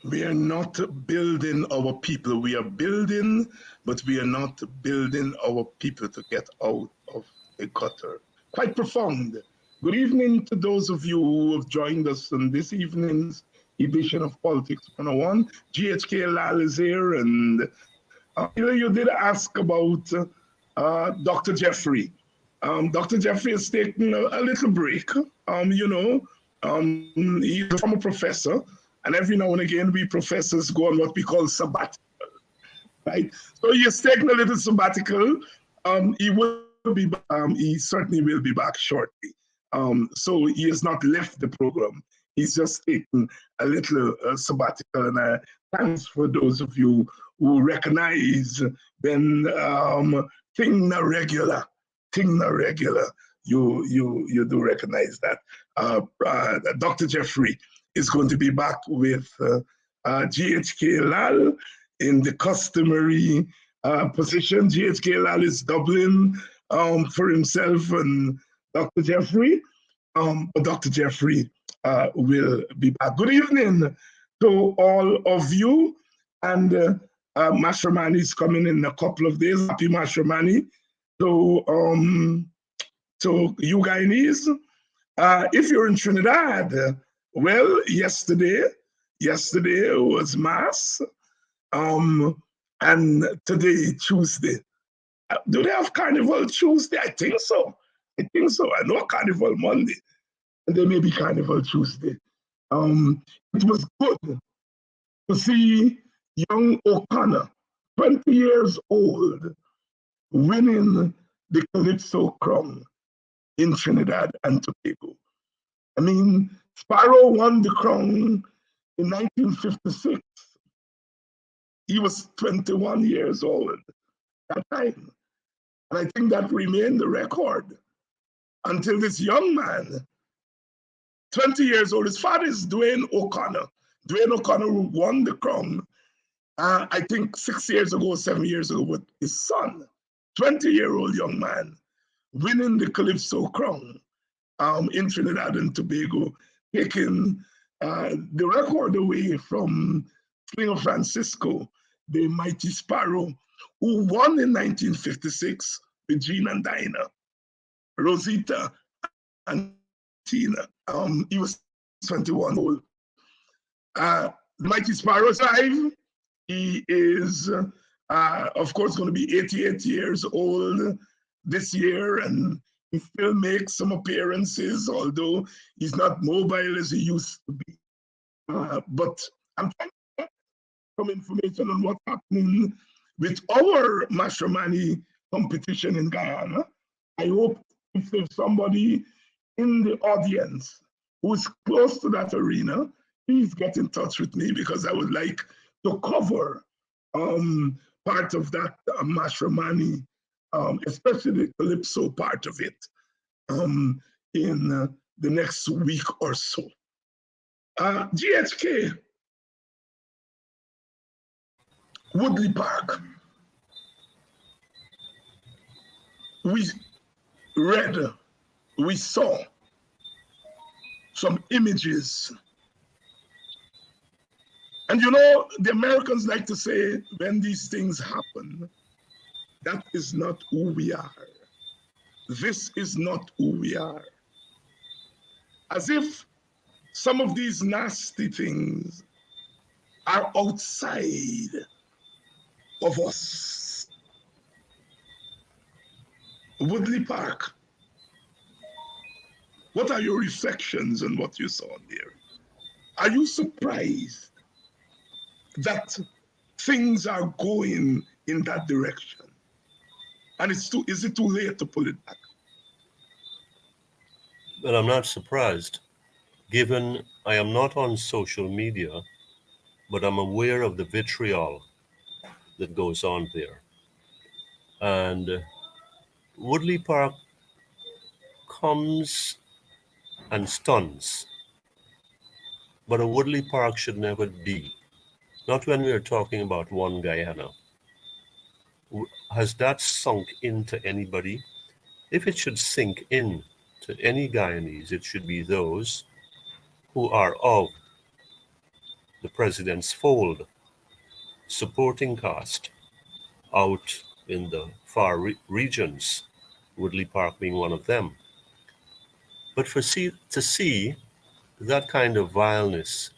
We are not building our people. We are building, but we are not building our people to get out of the gutter. Quite profound. Good evening to those of you who have joined us on this evening's edition of Politics 101. GHK Lall is here, and you did ask about Dr. Jeffrey. Dr. Jeffrey has taken a little break. He's a former professor, and every now and again, we professors go on what we call sabbatical, right? So he has taken a little sabbatical. He will be, he certainly will be back shortly. So he has not left the program. He's just taken a little sabbatical, and thanks for those of you who recognize when thing not regular, you do recognize that. Dr. Jeffrey is going to be back with GHK Lall in the customary position. GHK Lall is doubling for himself and Dr. Jeffrey. But Dr. Jeffrey will be back. Good evening to all of you. And Mashramani is coming in a couple of days. Happy Mashramani. So you Guyanese, if you're in Trinidad, well, yesterday was Mass, and today, Tuesday. Do they have Carnival Tuesday? I think so. I know Carnival Monday, and there may be Carnival Tuesday. It was good to see young O'Connor, 20 years old, winning the Calypso Crown in Trinidad and Tobago. I mean, Sparrow won the crown in 1956. He was 21 years old at that time. And I think that remained the record until this young man, 20 years old, his father is Dwayne O'Connor. Dwayne O'Connor who won the crown, I think 6 years ago, 7 years ago, with his son, 20-year-old young man, winning the Calypso crown in Trinidad and Tobago, taking the record away from Slinger Francisco, the mighty Sparrow, who won in 1956 with Jean and Dinah, Rosita and Tina. He was 21 old. The mighty Sparrow is alive. He is, of course, going to be 88 years old this year, and he still makes some appearances, although he's not mobile as he used to be. But I'm trying to get some information on what's happening with our Mashramani competition in Guyana. I hope if there's somebody in the audience who's close to that arena, please get in touch with me, because I would like to cover part of that Mashramani, especially the Calypso part of it, in the next week or so. GHK, Woodley Park. We read, we saw some images. And you know, the Americans like to say, when these things happen, that is not who we are. This is not who we are. As if some of these nasty things are outside of us. Woodley Park, what are your reflections on what you saw there? Are you surprised that things are going in that direction? And is it too late to pull it back? Well, I'm not surprised, given I am not on social media, but I'm aware of the vitriol that goes on there. And Woodley Park comes and stuns, but a Woodley Park should never be. Not when we are talking about one Guyana. Has that sunk into anybody? If it should sink in to any Guyanese, it should be those who are of the president's fold, supporting caste out in the far regions, Woodley Park being one of them. But to see that kind of vileness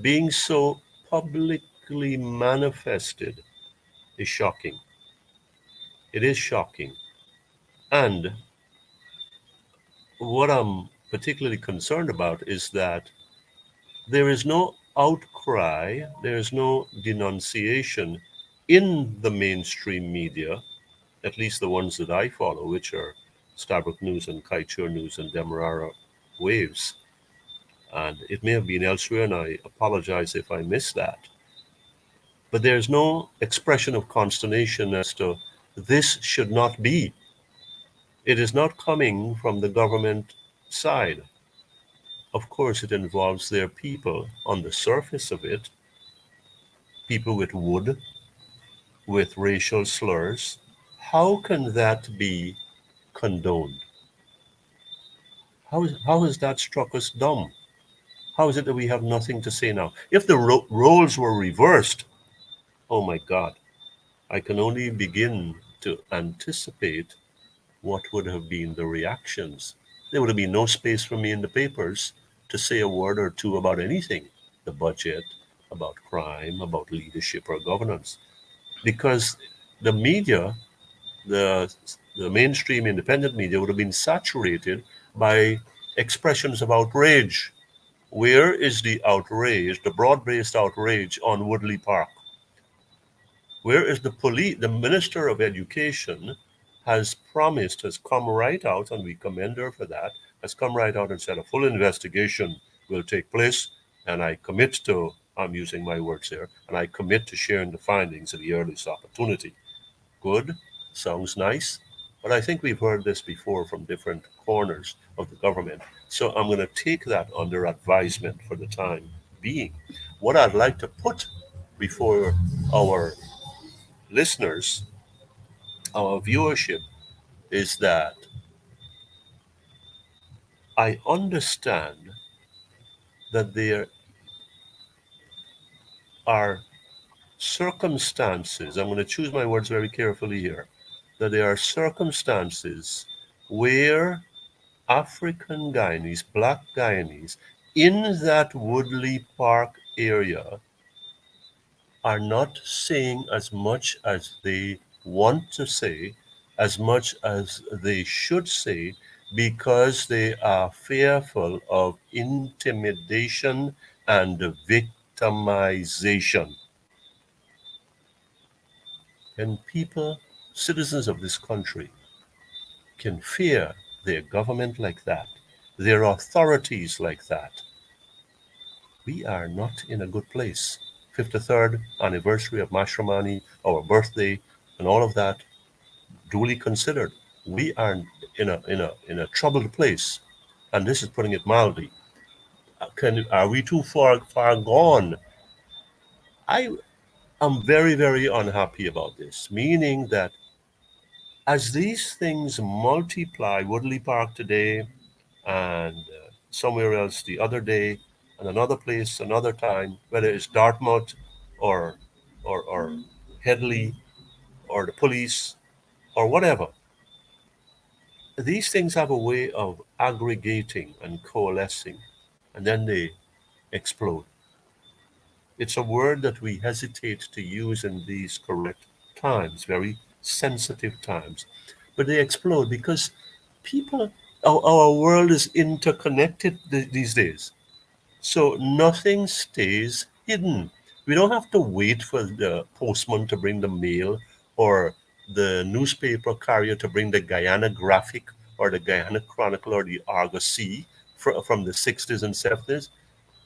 being so publicly manifested is shocking. It is shocking. And what I'm particularly concerned about is that there is no outcry, there is no denunciation in the mainstream media, at least the ones that I follow, which are Starbuck News and Kaichur News and Demerara Waves. And it may have been elsewhere, and I apologize if I missed that. But there's no expression of consternation as to this should not be. It is not coming from the government side. Of course, it involves their people on the surface of it, people with wood, with racial slurs. How can that be condoned? How has that struck us dumb? How is it that we have nothing to say now? If the roles were reversed, oh my God, I can only begin to anticipate what would have been the reactions. There would have been no space for me in the papers to say a word or two about anything, the budget, about crime, about leadership or governance. Because the media, the mainstream independent media would have been saturated by expressions of outrage. Where is the outrage, the broad-based outrage on Woodley Park? Where is the police? The Minister of Education has promised, has come right out, and we commend her for that, has come right out and said a full investigation will take place. And I commit to, I'm using my words here, and I commit to sharing the findings at the earliest opportunity. Good, sounds nice, but I think we've heard this before from different corners of the government. So I'm going to take that under advisement for the time being. What I'd like to put before our listeners, our viewership, is that I understand that there are circumstances, I'm going to choose my words very carefully here, that there are circumstances where African Guyanese, black Guyanese, in that Woodley Park area are not saying as much as they want to say, as much as they should say, because they are fearful of intimidation and victimization. And people, citizens of this country, can fear their government like that, their authorities like that, we are not in a good place. 53rd anniversary of Mashramani, our birthday, and all of that, duly considered, we are in a troubled place, and this is putting it mildly. Are we too far gone? I am very unhappy about this, meaning that as these things multiply, Woodley Park today, and somewhere else the other day, and another place another time, whether it's Dartmouth or or Headley or the police or whatever. These things have a way of aggregating and coalescing, and then they explode. It's a word that we hesitate to use in these correct times, very sensitive times. But they explode because people, our world is interconnected these days. So nothing stays hidden. We don't have to wait for the postman to bring the mail or the newspaper carrier to bring the Guyana Graphic or the Guyana Chronicle or the Argosy from the 60s and 70s.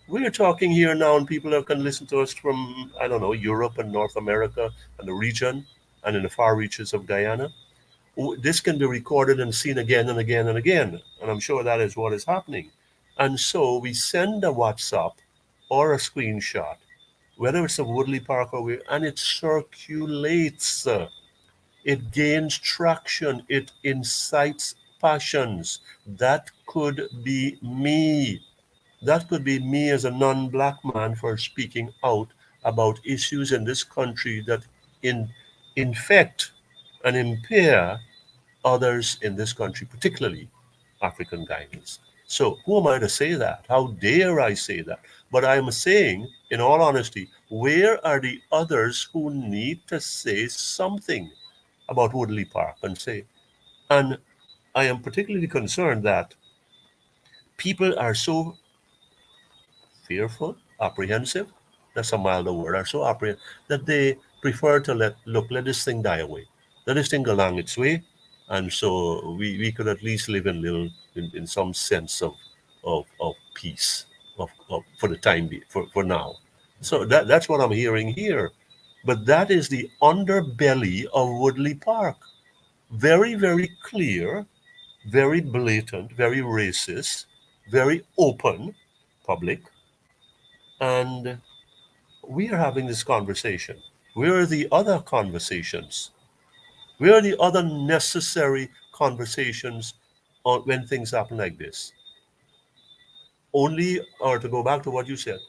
We're talking here now, and people can listen to us from, I don't know, Europe and North America and the region and in the far reaches of Guyana. This can be recorded and seen again and again and again. And I'm sure that is what is happening. And so we send a WhatsApp or a screenshot, whether it's a Woodley Park or where, and it circulates. It gains traction. It incites passions. That could be me. That could be me as a non-black man for speaking out about issues in this country that infect and impair others in this country, particularly African Guyanese. So who am I to say that? How dare I say that? But I'm saying, in all honesty, where are the others who need to say something about Woodley Park and say, and I am particularly concerned that people are so fearful, apprehensive, that's a milder word, are so apprehensive that they prefer to let this thing die away. Let this thing go along its way. And so we could at least live in some sense of peace for the time being, for now. So that's what I'm hearing here. But that is the underbelly of Woodley Park. Very clear, very blatant, very racist, very open, public, and we are having this conversation. Where are the other conversations? Where are the other necessary conversations when things happen like this? Only, or to go back to what you said,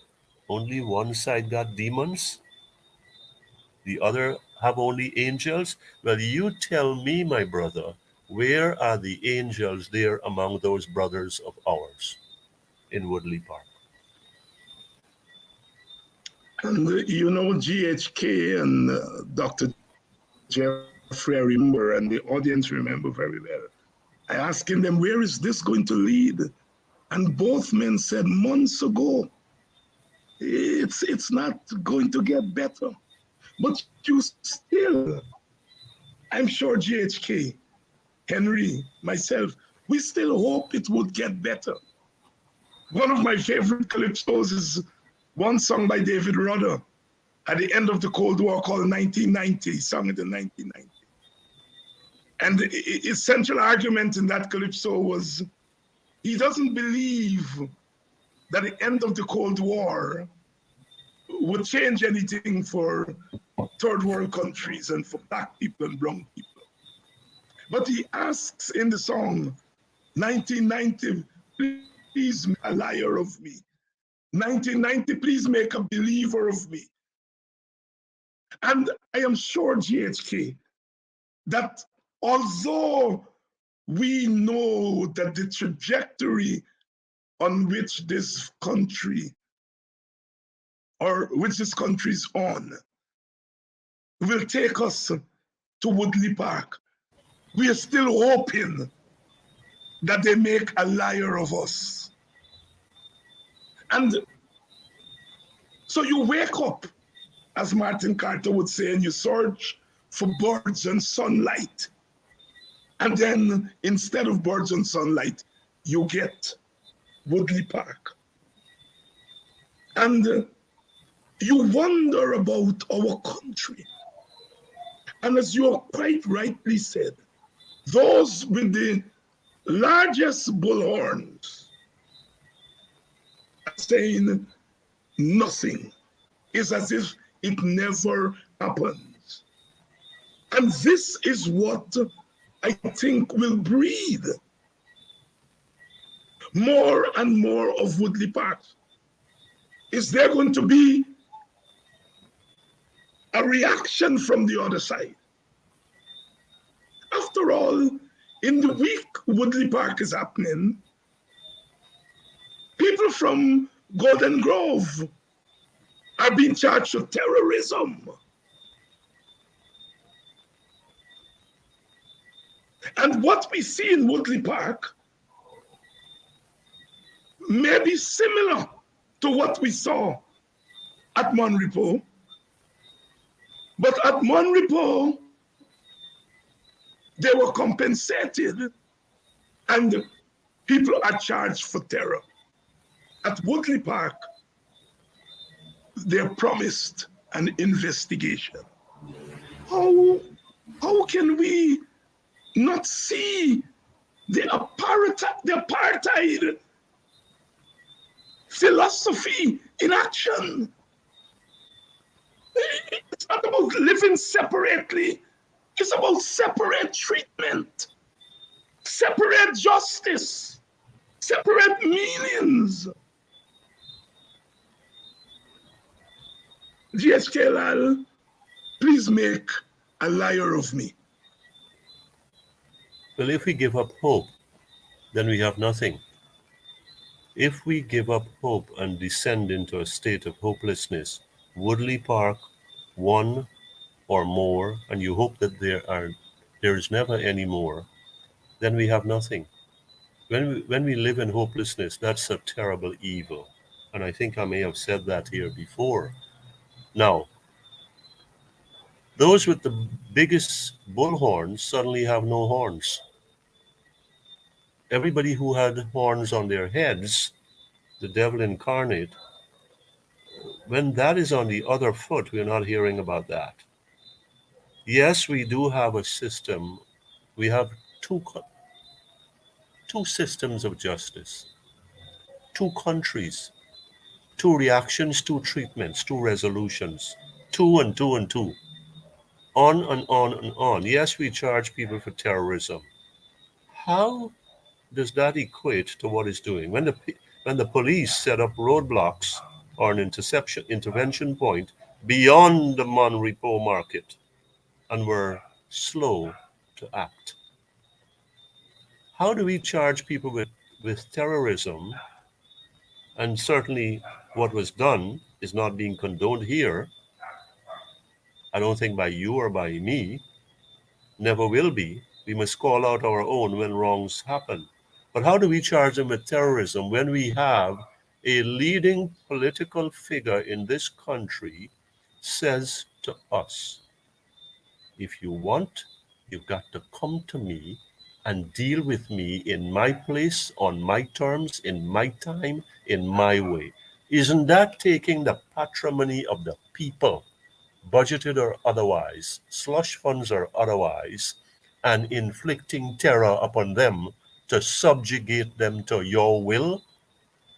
only one side got demons, the other have only angels. Well, you tell me, my brother, where are the angels there among those brothers of ours in Woodley Park? And GHK and Dr. Jeffrey, I remember, and the audience remember very well. I asked them, where is this going to lead? And both men said months ago, it's not going to get better. But you still, I'm sure GHK, Henry, myself, we still hope it would get better. One of my favorite calypsos is one song by David Rudder at the end of the Cold War called 1990, sung in the 1990s. And his central argument in that calypso was he doesn't believe that the end of the Cold War would change anything for third world countries and for black people and brown people. But he asks in the song, 1990, please make a liar of me. 1990, please make a believer of me. And I am sure, GHK, that although we know that the trajectory on which this country is on will take us to Woodley Park, we are still hoping that they make a liar of us. And so you wake up, as Martin Carter would say, and you search for birds and sunlight. And then instead of birds and sunlight, you get Woodley Park. And you wonder about our country. And as you quite rightly said, those with the largest bullhorns are saying nothing. It's as if it never happens. And this is what I think will breed more and more of Woodley Park. Is there going to be a reaction from the other side? After all, in the week Woodley Park is happening, people from Golden Grove are being charged with terrorism. And what we see in Woodley Park may be similar to what we saw at Monrepo. But at Monrepo, they were compensated and people are charged for terror. At Woodley Park, they're promised an investigation. How can we not see the apartheid philosophy in action? It's not about living separately. It's about separate treatment, separate justice, separate meanings. GHK Lall, please make a liar of me. Well, if we give up hope, then we have nothing. If we give up hope and descend into a state of hopelessness, Woodley Park, one or more, and you hope that there is never any more, then we have nothing. When we live in hopelessness, that's a terrible evil. And I think I may have said that here before. Now, those with the biggest bullhorns suddenly have no horns. Everybody who had horns on their heads, the devil incarnate, when that is on the other foot, we're not hearing about that. Yes, we do have a system. We have two systems of justice, two countries, two reactions, two treatments, two resolutions, two and two and two, on and on and on. Yes, we charge people for terrorism. How does that equate to what it's doing? When the police set up roadblocks or an intervention point beyond the Monrepo market and were slow to act. How do we charge people with terrorism? And certainly what was done is not being condoned here. I don't think by you or by me, never will be. We must call out our own when wrongs happen. But how do we charge them with terrorism when we have a leading political figure in this country says to us, if you want, you've got to come to me and deal with me in my place, on my terms, in my time, in my way. Isn't that taking the patrimony of the people, budgeted or otherwise, slush funds or otherwise, and inflicting terror upon them to subjugate them to your will?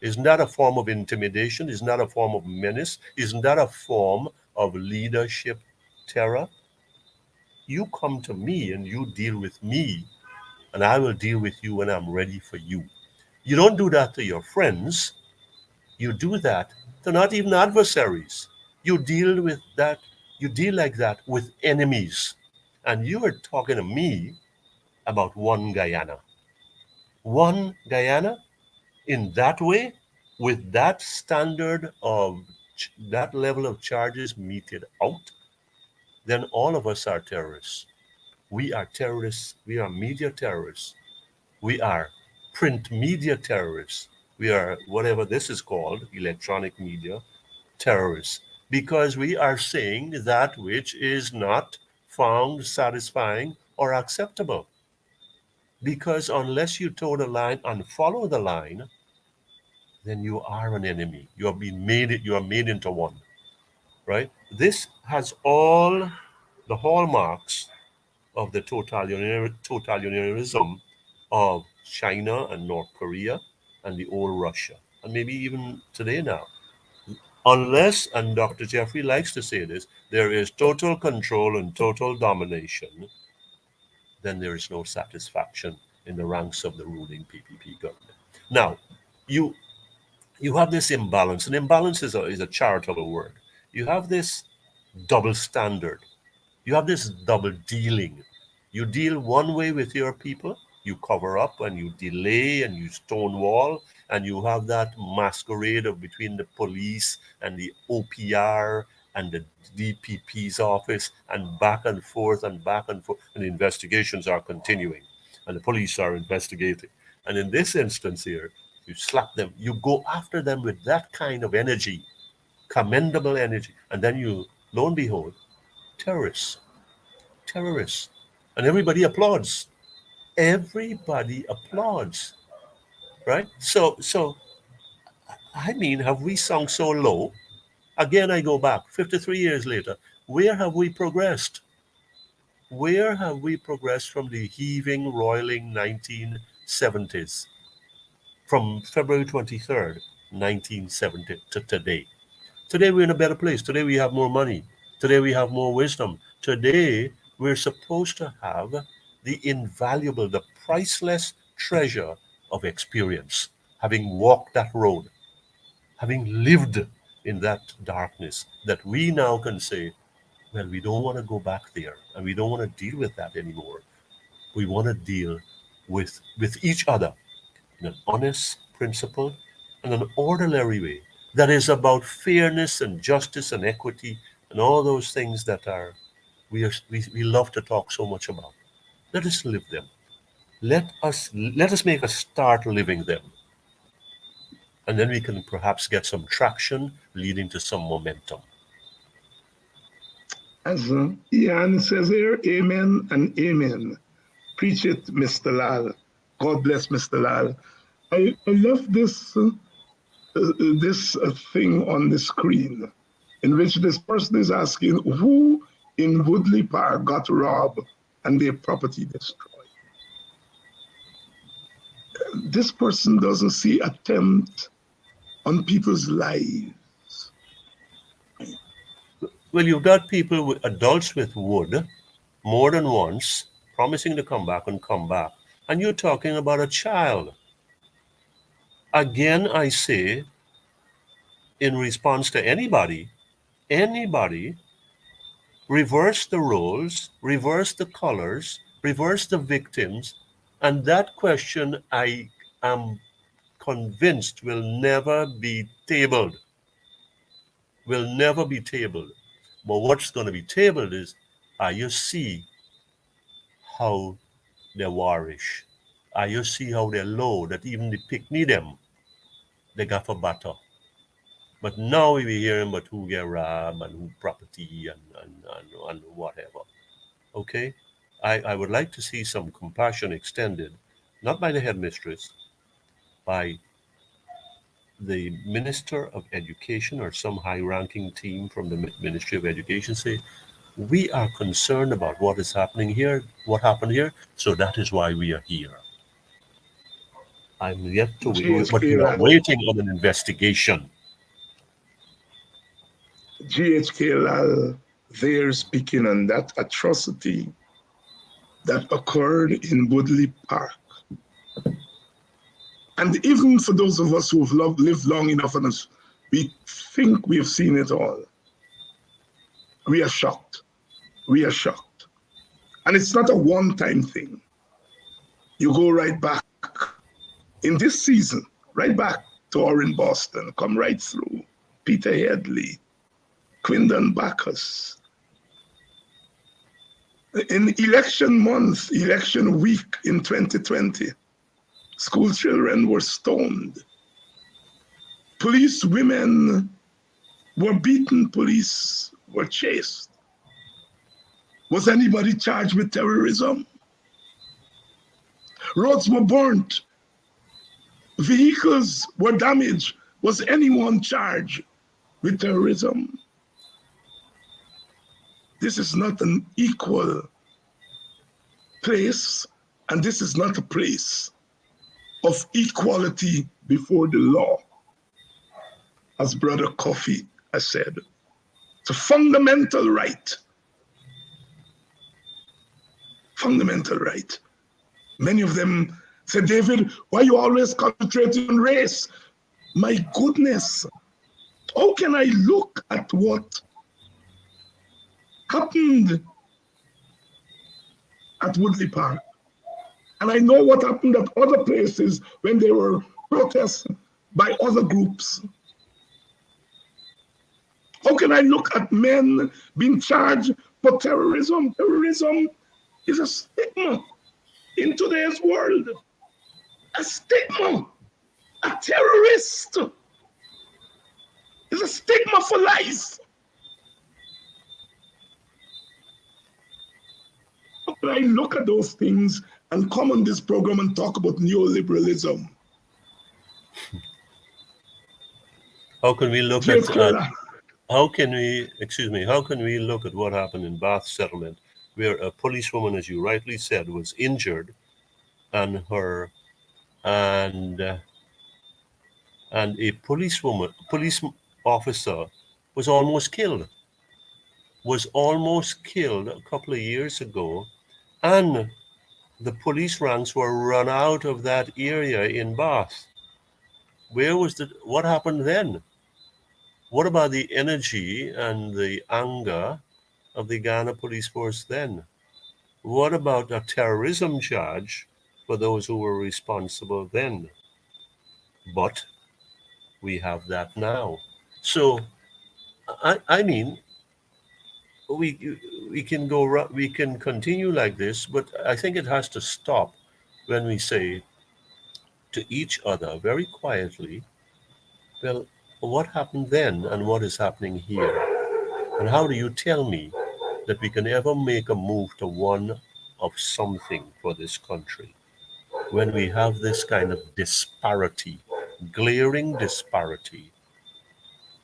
Isn't that a form of intimidation? Isn't that a form of menace? Isn't that a form of leadership terror? You come to me and you deal with me, and I will deal with you when I'm ready for you. You don't do that to your friends. You do that to not even adversaries. You deal with that, you deal like that with enemies. And you are talking to me about one Guyana. One Guyana in that way, with that standard of that level of charges meted out, then all of us are terrorists. We are terrorists. We are media terrorists. We are print media terrorists. We are whatever this is called, electronic media terrorists, because we are saying that which is not found satisfying or acceptable. Because unless you toe the line and follow the line, then you are an enemy. You are being made. You are made into one, right? This has all the hallmarks of the totalitarianism of China and North Korea and the old Russia, and maybe even today now. Unless, and Dr. Jeffrey likes to say this, there is total control and total domination, then there is no satisfaction in the ranks of the ruling PPP government. Now, you you have this imbalance, and imbalance is a charitable word. You have this double standard. You have this double dealing. You deal one way with your people, you cover up and you delay and you stonewall, and you have that masquerade of between the police and the OPR and the DPP's office, and back and forth, and the investigations are continuing, and the police are investigating. And in this instance here, you slap them, you go after them with that kind of energy, commendable energy, and then you, lo and behold, terrorists terrorists. And everybody applauds. Everybody applauds, right? So I mean, have we sunk so low? Again, I go back 53 years later. Where have we progressed? Where have we progressed from the heaving, roiling 1970s, from February 23rd, 1970 to today? Today we're in a better place. Today we have more money. Today we have more wisdom. Today we're supposed to have the invaluable, the priceless treasure of experience, having walked that road, having lived in that darkness, that we now can say, well, we don't want to go back there and we don't want to deal with that anymore. We want to deal with each other in an honest, principled, and an orderly way that is about fairness and justice and equity and all those things that are we love to talk so much about. Let us live them. Let us make a start living them, and then we can perhaps get some traction, leading to some momentum. As Ian says here, amen and amen. Preach it, Mr. Lall. God bless Mr. Lall. I love this thing on the screen in which this person is asking who in Woodley Park got robbed and their property destroyed. This person doesn't see attempt on people's lives. Well, you've got people, adults with wood, more than once, promising to come back, and you're talking about a child. Again, I say, in response to anybody, reverse the roles, reverse the colors, reverse the victims, and that question, I am convinced, will never be tabled. Will never be tabled. But what's going to be tabled is, you see how they're warish. You see how they're low, that even the pick-me them, they got for butter. But now we be hearing about who get robbed and who property and whatever. Okay? I would like to see some compassion extended, not by the headmistress, by the Minister of Education or some high-ranking team from the Ministry of Education. Say, we are concerned about what is happening here, what happened here, so that is why we are here. I'm yet to wait, but GHK we are Lall, waiting on an investigation. GHK Lall, they're speaking on that atrocity that occurred in Woodley Park. And even for those of us who've lived long enough and we think we've seen it all, we are shocked. We are shocked. And it's not a one-time thing. You go right back in this season, right back to Orrin Boston, come right through Peter Headley, Quindon Bacchus. In election month, election week in 2020, school children were stoned. Police women were beaten, police were chased. Was anybody charged with terrorism? Roads were burnt. Vehicles were damaged. Was anyone charged with terrorism? This is not an equal place, and this is not a place of equality before the law, as Brother Coffey has said. It's a fundamental right. Fundamental right. Many of them said, David, why you always concentrating on race? My goodness, how can I look at what happened at Woodley Park? And I know what happened at other places when there were protests by other groups. How can I look at men being charged for terrorism? Terrorism is a stigma in today's world. A stigma. A terrorist is a stigma for life. How can I look at those things and come on this program and talk about neoliberalism? How can we look GHK, how can we look at what happened in Bath Settlement, where a policewoman, as you rightly said, was injured, and a police officer was almost killed a couple of years ago, and the police ranks were run out of that area in Bath. What happened then? What about the energy and the anger of the Ghana Police Force then? What about a terrorism charge for those who were responsible then? But we have that now. So, I mean, we can continue like this, but I think it has to stop when we say to each other very quietly, well, what happened then and what is happening here? And how do you tell me that we can ever make a move to one of something for this country when we have this kind of disparity, glaring disparity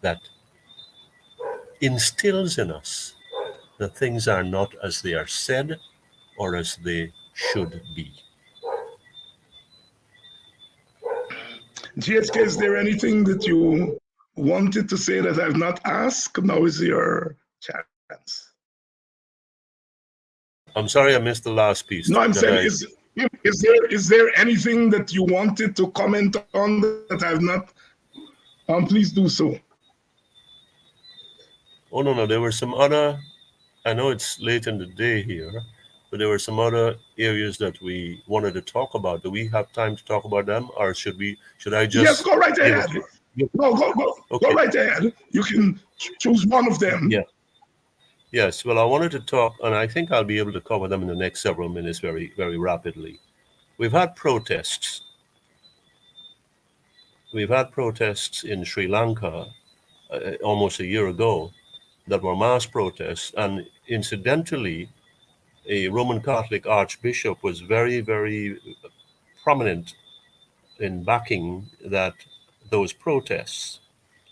that instills in us that things are not as they are said or as they should be? GHK, is there anything that you wanted to say that I've not asked? Now is your chance. I'm sorry I missed the last piece. No, I'm saying, is there anything that you wanted to comment on that I've not? Please do so. Oh, no, there were some other, I know it's late in the day here, but there were some other areas that we wanted to talk about. Do we have time to talk about them, or should I just... Yes, go right ahead. No, go right ahead. You can choose one of them. Yeah. Yes, well, I wanted to talk, and I think I'll be able to cover them in the next several minutes very, very rapidly. We've had protests. We've had protests in Sri Lanka almost a year ago that were mass protests, and incidentally, a Roman Catholic archbishop was very, very prominent in backing those protests,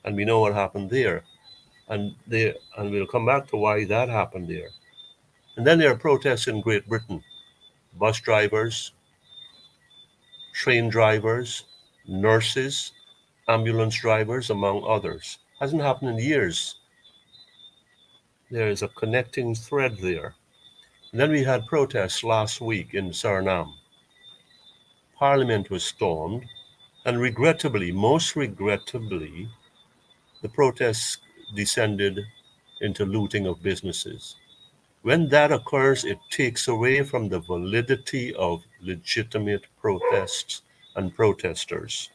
and we know what happened there. And we'll come back to why that happened there. And then there are protests in Great Britain: bus drivers, train drivers, nurses, ambulance drivers, among others. Hasn't happened in years. There is a connecting thread there. And then we had protests last week in Suriname. Parliament was stormed, and regrettably, most regrettably, the protests descended into looting of businesses. When that occurs, it takes away from the validity of legitimate protests and protesters.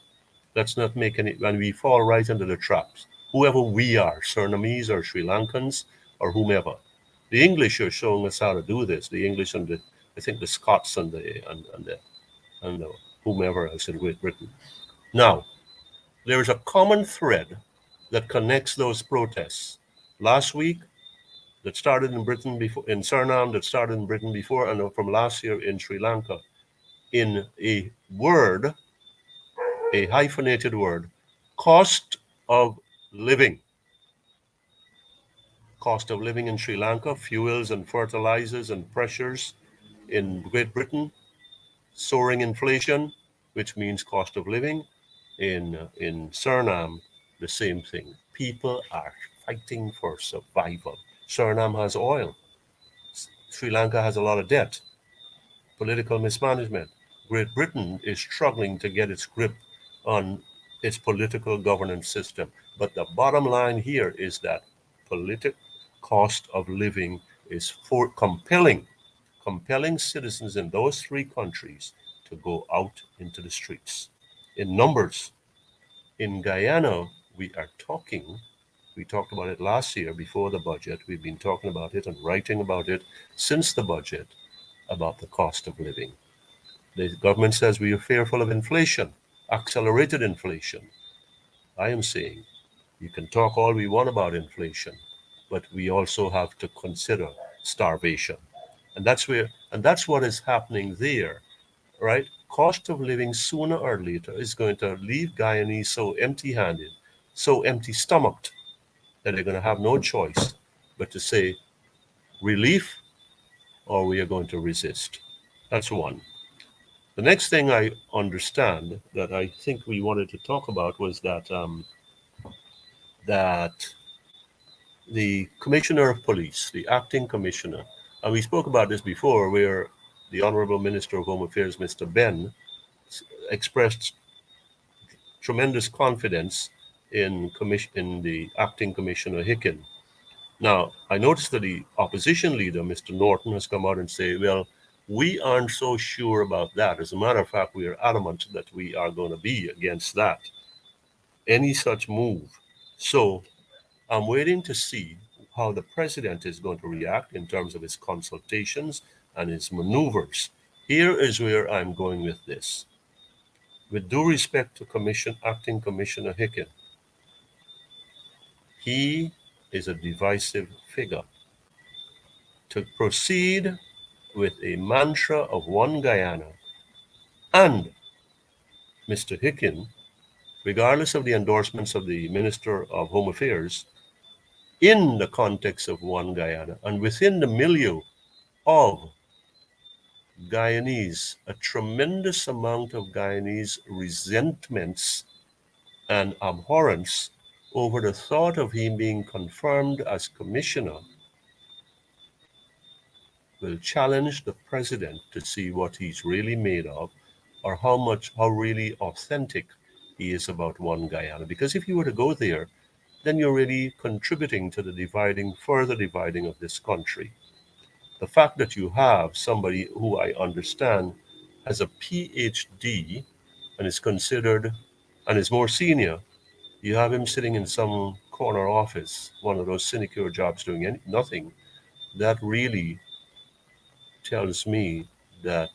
Let's not make any, when we fall right into the traps, whoever we are, Surinamese or Sri Lankans or whomever. The English are showing us how to do this. The English and I think the Scots and the whomever else in Great Britain. Now, there is a common thread that connects those protests. Last week, that started in Britain before, in Suriname, that started in Britain before, and from last year in Sri Lanka, in a word, a hyphenated word: cost of living. Cost of living in Sri Lanka, fuels and fertilizers and pressures in Great Britain, soaring inflation, which means cost of living. In Suriname, the same thing. People are fighting for survival. Suriname has oil. Sri Lanka has a lot of debt, political mismanagement. Great Britain is struggling to get its grip on its political governance system. But the bottom line here is that political cost of living is compelling citizens in those three countries to go out into the streets in numbers. In Guyana, we talked about it last year before the budget. We've been talking about it and writing about it since the budget, about the cost of living. The government says we are fearful of inflation, accelerated inflation. I am saying you can talk all we want about inflation, but we also have to consider starvation. And that's what is happening there, right? Cost of living sooner or later is going to leave Guyanese so empty-handed, so empty-stomached, that they're going to have no choice but to say relief, or we are going to resist. That's one. The next thing I understand that I think we wanted to talk about was that the Commissioner of Police, the acting commissioner, and we spoke about this before, where the Honorable Minister of Home Affairs, Mr. Ben, expressed tremendous confidence in the acting commissioner Hicken. Now, I noticed that the opposition leader, Mr. Norton, has come out and say, well, we aren't so sure about that. As a matter of fact, we are adamant that we are going to be against that, any such move. So I'm waiting to see how the president is going to react in terms of his consultations and his maneuvers. Here is where I'm going with this. With due respect to Acting Commissioner Hicken, he is a divisive figure. To proceed with a mantra of one Guyana and Mr. Hicken, regardless of the endorsements of the Minister of Home Affairs, in the context of one Guyana and within the milieu of Guyanese, a tremendous amount of Guyanese resentments and abhorrence over the thought of him being confirmed as commissioner, will challenge the president to see what he's really made of, or how really authentic he is about one Guyana. Because if you were to go there, then you're really contributing to the further dividing of this country. The fact that you have somebody who I understand has a PhD and is considered, and is more senior, you have him sitting in some corner office, one of those sinecure jobs doing nothing, that really tells me that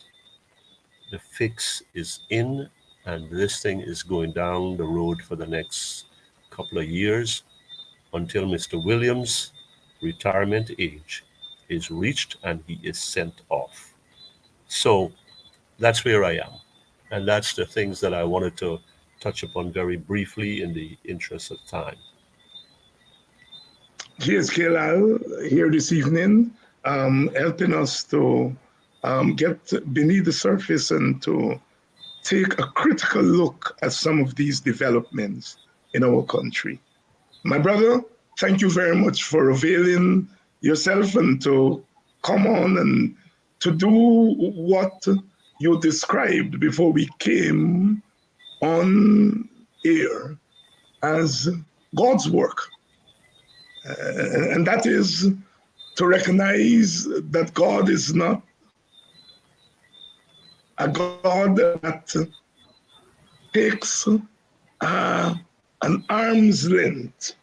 the fix is in, and this thing is going down the road for the next couple of years until Mr. Williams' retirement age. is reached and he is sent off. So that's where I am. And that's the things that I wanted to touch upon very briefly in the interest of time. GHK Lall here this evening, helping us to get beneath the surface and to take a critical look at some of these developments in our country. My brother, thank you very much for availing yourself and to come on and to do what you described before we came on air as God's work. And that is to recognize that God is not a God that takes an arm's length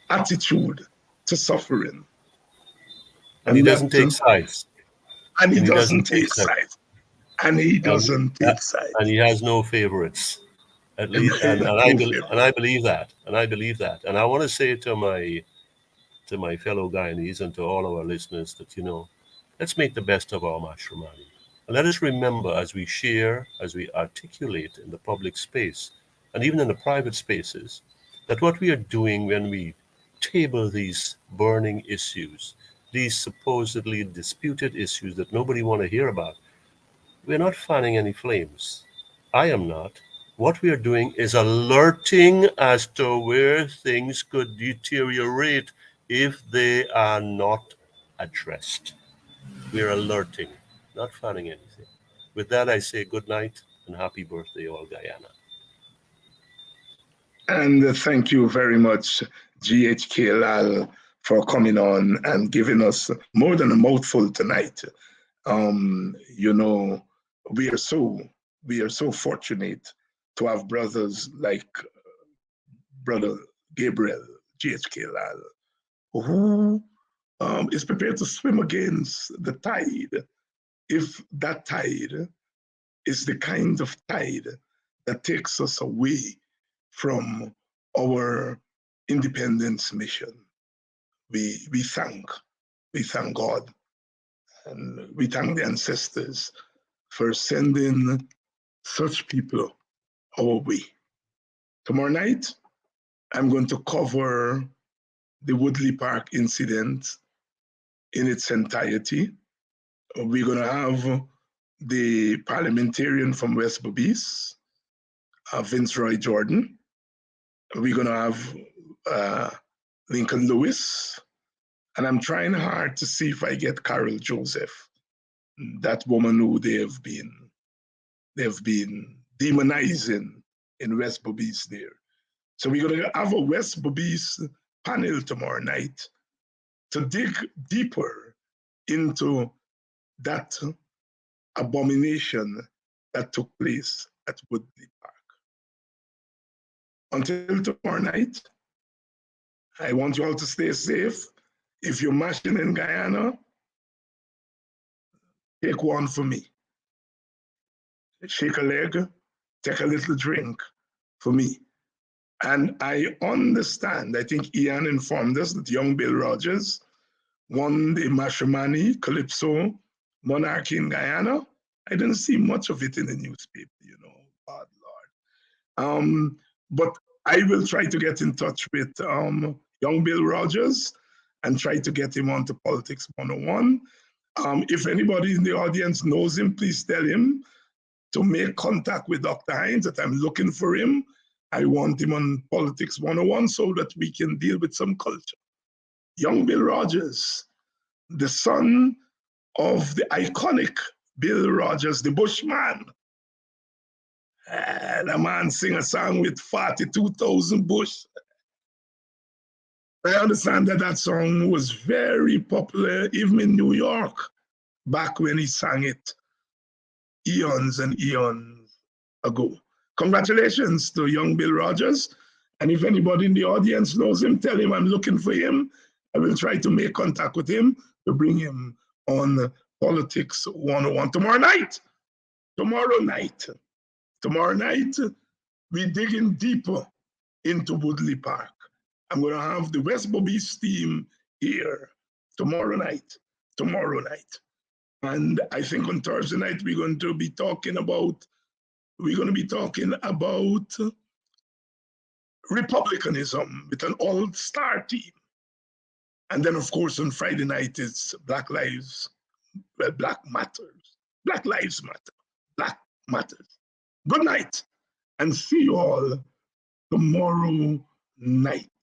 attitude to suffering. And he doesn't take sides. And he And he doesn't doesn't take take sides. sides. And he And, doesn't take sides. and he has no favorites. At least, and I believe that, and I believe that, and I want to say to my fellow Guyanese and to all our listeners that let's make the best of our matrimony, and let us remember as we share, as we articulate in the public space, and even in the private spaces, that what we are doing when we table these burning issues, these supposedly disputed issues that nobody want to hear about, we're not fanning any flames. I am not. What we are doing is alerting as to where things could deteriorate if they are not addressed. We're alerting, not fanning anything. With that, I say good night and happy birthday, all Guyana. And thank you very much, GHK Lall, for coming on and giving us more than a mouthful tonight. You know, we are so fortunate to have brothers like Brother Gabriel, GHK Lall, who is prepared to swim against the tide if that tide is the kind of tide that takes us away from our independence mission. We thank God and we thank the ancestors for sending such people our way. Tomorrow night, I'm going to cover the Woodley Park incident in its entirety. We're going to have the parliamentarian from West Bobis, Vince Roy Jordan. We're going to have Lincoln Lewis. And I'm trying hard to see if I get Carol Joseph, that woman who they've been demonizing in West Bobis there. So we're going to have a West Bobis panel tomorrow night to dig deeper into that abomination that took place at Woodley Park. Until tomorrow night, I want you all to stay safe. If you're mashing in Guyana, take one for me. Shake a leg, take a little drink for me. And I understand, I think Ian informed us that young Bill Rogers won the Mashramani Calypso Monarchy in Guyana. I didn't see much of it in the newspaper, God Lord. But I will try to get in touch with young Bill Rogers and try to get him onto Politics 101. If anybody in the audience knows him, please tell him to make contact with Dr. Hines, that I'm looking for him. I want him on Politics 101 so that we can deal with some culture. Young Bill Rogers, the son of the iconic Bill Rogers, the Bushman. The man sing a song with 42,000 bush. I understand that song was very popular even in New York back when he sang it eons and eons ago. Congratulations to young Bill Rogers. And if anybody in the audience knows him, tell him I'm looking for him. I will try to make contact with him to bring him on Politics 101 tomorrow night. Tomorrow night, we're digging deeper into Woodley Park. I'm going to have the West Bobis team here tomorrow night. Tomorrow night. And I think on Thursday night we're going to be talking about Republicanism with an all-star team. And then, of course, on Friday night, it's Black Lives Matters. Black Lives Matter. Black Matters. Good night, and see you all tomorrow night.